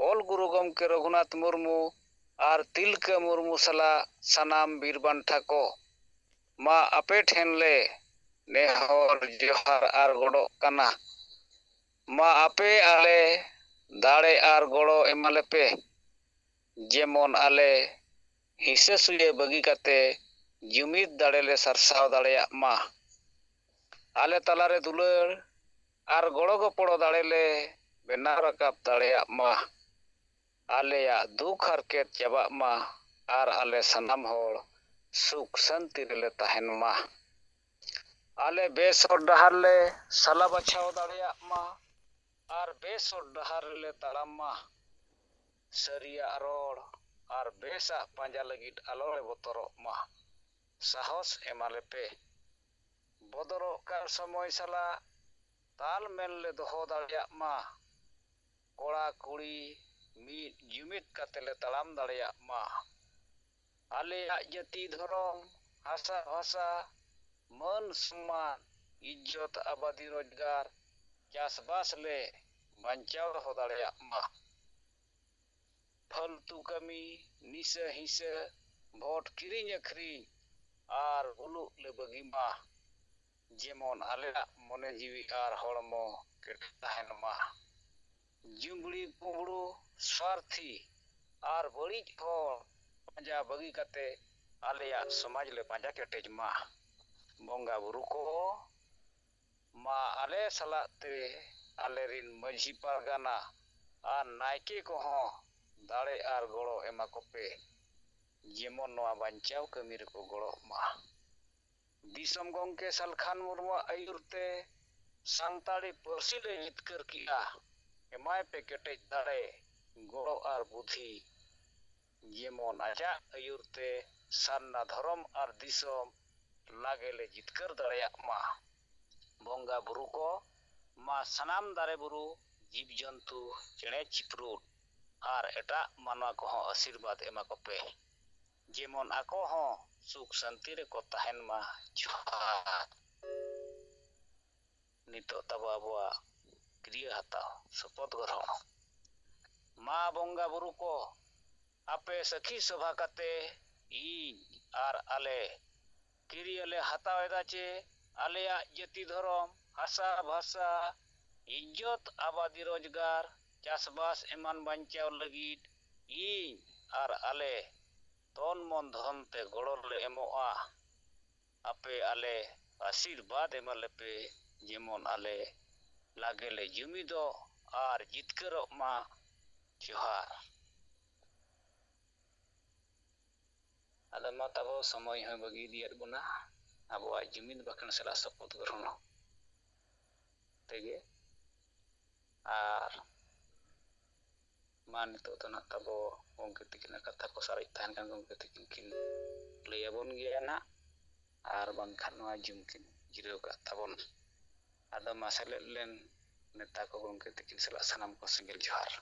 ᱚᱞ ᱜᱩᱨᱩ ᱜᱚᱢᱠᱮ ᱨᱚᱜᱷᱩᱱᱟᱛᱷ ᱢᱩᱨᱢᱩ ᱟᱨ ᱛᱤᱞᱠᱟᱹ ᱢᱩᱨᱢᱩ ᱥᱟᱞᱟᱜ ᱥᱟᱱᱟᱢ ᱵᱤᱨ ᱵᱟᱱᱴᱟ ᱠᱚ, ᱢᱟ ᱟᱯᱮ ᱴᱷᱮᱱ ᱞᱮ ᱱᱮᱦᱚᱨ ᱡᱚᱦᱟᱨ ᱟᱨ ᱜᱚᱰᱚᱜ ᱠᱟᱱᱟ᱾ ᱢᱟ ᱟᱯᱮ ᱟᱞᱮ ᱫᱟᱲᱮ ᱟᱨ ᱜᱚᱲᱚ ᱮᱢᱟᱞᱮᱯᱮ, ᱡᱮᱢᱚᱱ ᱟᱞᱮ ᱦᱤᱸᱥᱟᱹ ᱥᱩᱭᱟᱹ ᱵᱟᱹᱜᱤ ᱠᱟᱛᱮ ᱡᱩᱢᱤᱫ ᱫᱟᱲᱮᱞᱮ ᱥᱟᱨᱥᱟᱣ ᱫᱟᱲᱮᱭᱟᱜ ᱢᱟ᱾ ᱟᱞᱮ ᱛᱟᱞᱟᱨᱮ ᱫᱩᱞᱟᱹᱲ ᱟᱨ ᱜᱚᱲᱚ ᱜᱚᱯᱚᱲᱚ ᱫᱟᱲᱮᱞᱮ ᱵᱮᱱᱟᱣ ᱨᱟᱠᱟᱵ ᱫᱟᱲᱮᱭᱟᱜ ᱢᱟ᱾ ᱟᱞᱮᱭᱟᱜ ᱫᱩᱠ ᱦᱟᱨᱠᱮᱛ ᱪᱟᱵᱟᱜ ᱢᱟ, ᱟᱨ ᱟᱞᱮ ᱥᱟᱱᱟᱢ ᱦᱚᱲ ᱥᱩᱠ ᱥᱟᱱᱛᱤ ᱨᱮᱞᱮ ᱛᱟᱦᱮᱱ ᱢᱟ᱾ ᱟᱞᱮ ᱵᱮᱥ ᱦᱚᱨ ᱰᱟᱦᱟᱨ ᱞᱮ ᱥᱟᱞᱟ ᱵᱟᱪᱷᱟᱣ ᱫᱟᱲᱮᱭᱟᱜ ᱢᱟ, ᱟᱨ ᱵᱮᱥ ᱦᱚᱨ ᱰᱟᱦᱟᱨ ᱨᱮᱞᱮ ᱛᱟᱲᱟᱢ ᱢᱟ᱾ ᱥᱟᱹᱨᱤᱭᱟᱜ ᱨᱚᱲ ᱟᱨ ᱵᱮᱥᱟᱜ ᱯᱟᱸᱡᱟ ᱞᱟᱹᱜᱤᱫ ᱟᱞᱚᱞᱮ ᱵᱚᱛᱚᱨᱚᱜ ᱢᱟ᱾ ᱥᱟᱦᱚᱥ ᱮᱢᱟᱞᱮᱯᱮ, ᱵᱚᱫᱚᱞᱚᱜ ᱠᱟᱱ ᱥᱚᱢᱚᱭ ᱥᱟᱞᱟᱜ ᱛᱟᱞᱢᱮᱞ ᱞᱮ ᱫᱚᱦᱚ ᱫᱟᱲᱮᱭᱟᱜ ᱢᱟ᱾ ᱠᱚᱲᱟ ᱠᱩᱲᱤ ᱢᱤᱫ ᱡᱩᱢᱤᱫ ᱠᱟᱛᱮ ᱞᱮ ᱛᱟᱲᱟᱢ ᱫᱟᱲᱮᱭᱟᱜ ᱢᱟ᱾ ᱟᱞᱮᱭᱟᱜ ᱡᱟᱹᱛᱤ ᱫᱷᱚᱨᱚᱢ ᱦᱟᱥᱟ ᱵᱷᱟᱥᱟ ᱢᱟᱹᱱ ᱥᱚᱢᱢᱟᱱ ᱤᱡᱽᱡᱚᱛ ᱟᱵᱟᱫᱤ ᱨᱳᱡᱽᱜᱟᱨ ᱪᱟᱥᱵᱟᱥ ᱞᱮ ᱵᱟᱧᱪᱟᱣ ᱫᱚᱦᱚ ᱫᱟᱲᱮᱭᱟᱜ ᱢᱟ᱾ ᱯᱷᱟᱹᱞᱛᱩ ᱠᱟᱹᱢᱤ, ᱱᱤᱥᱟᱹ ᱦᱤᱸᱥᱟᱹ, ᱵᱷᱳᱴ ᱠᱤᱨᱤᱧ ᱟᱹᱠᱷᱨᱤᱧ ᱟᱨ ᱵᱩᱞᱩᱜ ᱞᱮ ᱵᱟᱹᱜᱤ ᱢᱟ᱾ ᱡᱮᱢᱚᱱ ᱟᱞᱮᱭᱟᱜ ᱢᱚᱱᱮ ᱡᱤᱣᱤ ᱟᱨ ᱦᱚᱲᱢᱚ ᱠᱮᱴᱮᱡ ᱛᱟᱦᱮᱱ ᱢᱟ᱾ ᱡᱩᱸᱜᱲᱤ ᱠᱩᱢᱵᱽᱲᱩ ᱥᱣᱟᱨᱛᱷᱤ ᱟᱨ ᱵᱟᱹᱲᱤᱡ ᱦᱚᱲ ᱯᱟᱸᱡᱟ ᱵᱟᱹᱜᱤ ᱠᱟᱛᱮ ᱟᱞᱮᱭᱟᱜ ᱥᱚᱢᱟᱡᱽ ᱞᱮ ᱯᱟᱸᱡᱟ ᱠᱮᱴᱮᱡ ᱢᱟ᱾ ᱵᱚᱸᱜᱟ ᱵᱩᱨᱩ ᱠᱚ ᱢᱟ ᱟᱞᱮ ᱥᱟᱞᱟᱜ ᱛᱮ ᱟᱞᱮᱨᱤᱱ ᱢᱟᱹᱡᱷᱤ ᱯᱟᱨᱜᱟᱱᱟ ᱟᱨ ᱱᱟᱭᱠᱮ ᱠᱚᱦᱚᱸ ᱫᱟᱲᱮ ᱟᱨ ᱜᱚᱲᱚ ᱮᱢᱟ ᱠᱚᱯᱮ, ᱡᱮᱢᱚᱱ ᱱᱚᱣᱟ ᱵᱟᱧᱪᱟᱣ ᱠᱟᱹᱢᱤ ᱨᱮᱠᱚ ᱜᱚᱲᱚᱜ ᱢᱟ᱾ ᱫᱤᱥᱚᱢ ᱜᱚᱢᱠᱮ ᱥᱟᱞᱠᱷᱟᱱ ᱢᱩᱨᱢᱩᱣᱟᱜ ᱟᱹᱭᱩᱨ ᱛᱮ ᱥᱟᱱᱛᱟᱲᱤ ᱯᱟᱹᱨᱥᱤ ᱞᱮ ᱡᱤᱛᱠᱟᱹᱨ ᱠᱮᱜᱼᱟ᱾ ᱮᱢᱟᱭ ᱯᱮ ᱠᱮᱴᱮᱡ ᱫᱟᱲᱮ, ᱜᱚᱲᱚ ᱟᱨ ᱵᱩᱫᱷᱤ, ᱡᱮᱢᱚᱱ ᱟᱡᱟᱜ ᱟᱹᱭᱩᱨ ᱛᱮ ᱥᱟᱨᱱᱟ ᱫᱷᱚᱨᱚᱢ ᱟᱨ ᱫᱤᱥᱚᱢ ᱞᱟᱜᱮ ᱞᱮ ᱡᱤᱛᱠᱟᱹᱨ ᱫᱟᱲᱮᱭᱟᱜ ᱢᱟ᱾ ᱵᱚᱸᱜᱟ ᱵᱩᱨᱩ ᱠᱚ ᱢᱟ ᱥᱟᱱᱟᱢ ᱫᱟᱨᱮ ᱵᱩᱨᱩ, ᱡᱤᱵᱽ ᱡᱚᱱᱛᱩ, ᱪᱮᱬᱮ ᱪᱤᱯᱨᱩᱫ ᱟᱨ ᱮᱴᱟᱜ ᱢᱟᱱᱣᱟ ᱠᱚᱦᱚᱸ ᱟᱥᱤᱨᱵᱟᱫ ᱮᱢᱟ ᱠᱚᱯᱮ ᱡᱮᱢᱚᱱ ᱟᱠᱚ ᱦᱚᱸ ᱥᱩᱠ ᱥᱟᱱᱛᱤ ᱨᱮᱠᱚ ᱛᱟᱦᱮᱱ ᱢᱟ ᱡᱚᱦᱟᱨ ᱱᱤᱛᱚᱜ ᱛᱟᱵᱚ ᱟᱵᱚᱣᱟᱜ ᱠᱨᱤᱭᱟᱹ ᱦᱟᱛᱟᱣ ᱥᱚᱯᱚᱫ ᱜᱨᱚᱦᱚᱬ ᱢᱟ ᱵᱚᱸᱜᱟ ᱵᱩᱨᱩ ᱠᱚ ᱟᱯᱮ ᱥᱟᱹᱠᱷᱤ ᱥᱚᱵᱷᱟ ᱠᱟᱛᱮ ᱤᱧ ᱟᱨ ᱟᱞᱮ ᱠᱤᱨᱤᱭᱟᱹ ᱞᱮ ᱦᱟᱛᱟᱣ ᱮᱫᱟ ᱪᱮ ᱟᱞᱮᱭᱟᱜ ᱡᱟᱹᱛᱤ ᱫᱷᱚᱨᱚᱢ ᱦᱟᱥᱟ ᱵᱷᱟᱥᱟ ᱤज्ᱡᱚᱛ ᱟᱵᱟᱫᱤ ᱨᱳᱡᱽᱜᱟᱨ ᱪᱟᱥᱵᱟᱥ ᱮᱢᱟᱱ ᱵᱟᱧᱪᱟᱣ ᱞᱟᱹᱜᱤᱫ ᱤᱧ ᱟᱨ ᱟᱞᱮ ᱛᱚᱱ ᱢᱚᱱ ᱫᱷᱚᱱ ᱛᱮ ᱜᱚᱲᱚ ᱞᱮ ᱮᱢᱚᱜᱼᱟ ᱟᱯᱮ ᱟᱞᱮ ᱟᱥᱤᱨᱵᱟᱫ ᱮᱢᱟᱞᱮᱯᱮ ᱡᱮᱢᱚᱱ ᱟᱞᱮ ᱞᱟᱜᱮ ᱞᱮ ᱡᱩᱢᱤᱫᱚᱜ ᱟᱨ ᱡᱤᱛᱠᱟᱹᱨᱚᱜ ᱢᱟ ᱡᱚᱦᱟᱨ ᱟᱫᱚ ᱢᱟ ᱛᱟᱵᱚ ᱥᱚᱢᱚᱭ ᱦᱚᱸ ᱵᱟᱹᱜᱤ ᱤᱫᱤᱭᱮᱫ ᱵᱚᱱᱟ ᱟᱵᱚᱣᱟᱜ ᱡᱩᱢᱤᱫ ᱵᱟᱠᱷᱟᱱ ᱥᱟᱞᱟᱜ ᱥᱚᱯᱚᱫ ᱜᱨᱚᱦᱚᱬ ᱛᱮᱜᱮ ᱟᱨ ᱢᱟ ᱱᱤᱛᱚᱜ ᱫᱚ ᱱᱟᱜ ᱛᱟᱵᱚ ᱜᱚᱢᱠᱮ ᱛᱤᱠᱤᱱᱟᱜ ᱠᱟᱛᱷᱟ ᱠᱚ ᱥᱟᱨᱮᱡ ᱛᱟᱦᱮᱱ ᱠᱷᱟᱱ ᱜᱚᱢᱠᱮ ᱛᱤᱠᱤᱱ ᱠᱤᱱ ᱞᱟᱹᱭᱟᱵᱚᱱ ᱜᱮᱭᱟ ᱱᱟᱜ ᱟᱨ ᱵᱟᱝᱠᱷᱟᱱ ᱱᱚᱣᱟ ᱡᱩᱢ ᱠᱤᱱ ᱡᱤᱨᱟᱹᱣ ᱠᱟᱜ ᱛᱟᱵᱚᱱ ᱟᱫᱚ ᱢᱟ ᱥᱮᱞᱮᱫ ᱞᱮᱱ ᱱᱮᱛᱟ ᱠᱚ ᱜᱚᱢᱠᱮ ᱛᱤᱠᱤᱱ ᱥᱟᱞᱟᱜ ᱥᱟᱱᱟᱢ ᱠᱚ ᱥᱤᱸᱜᱟᱹᱲ ᱡᱚᱦᱟᱨ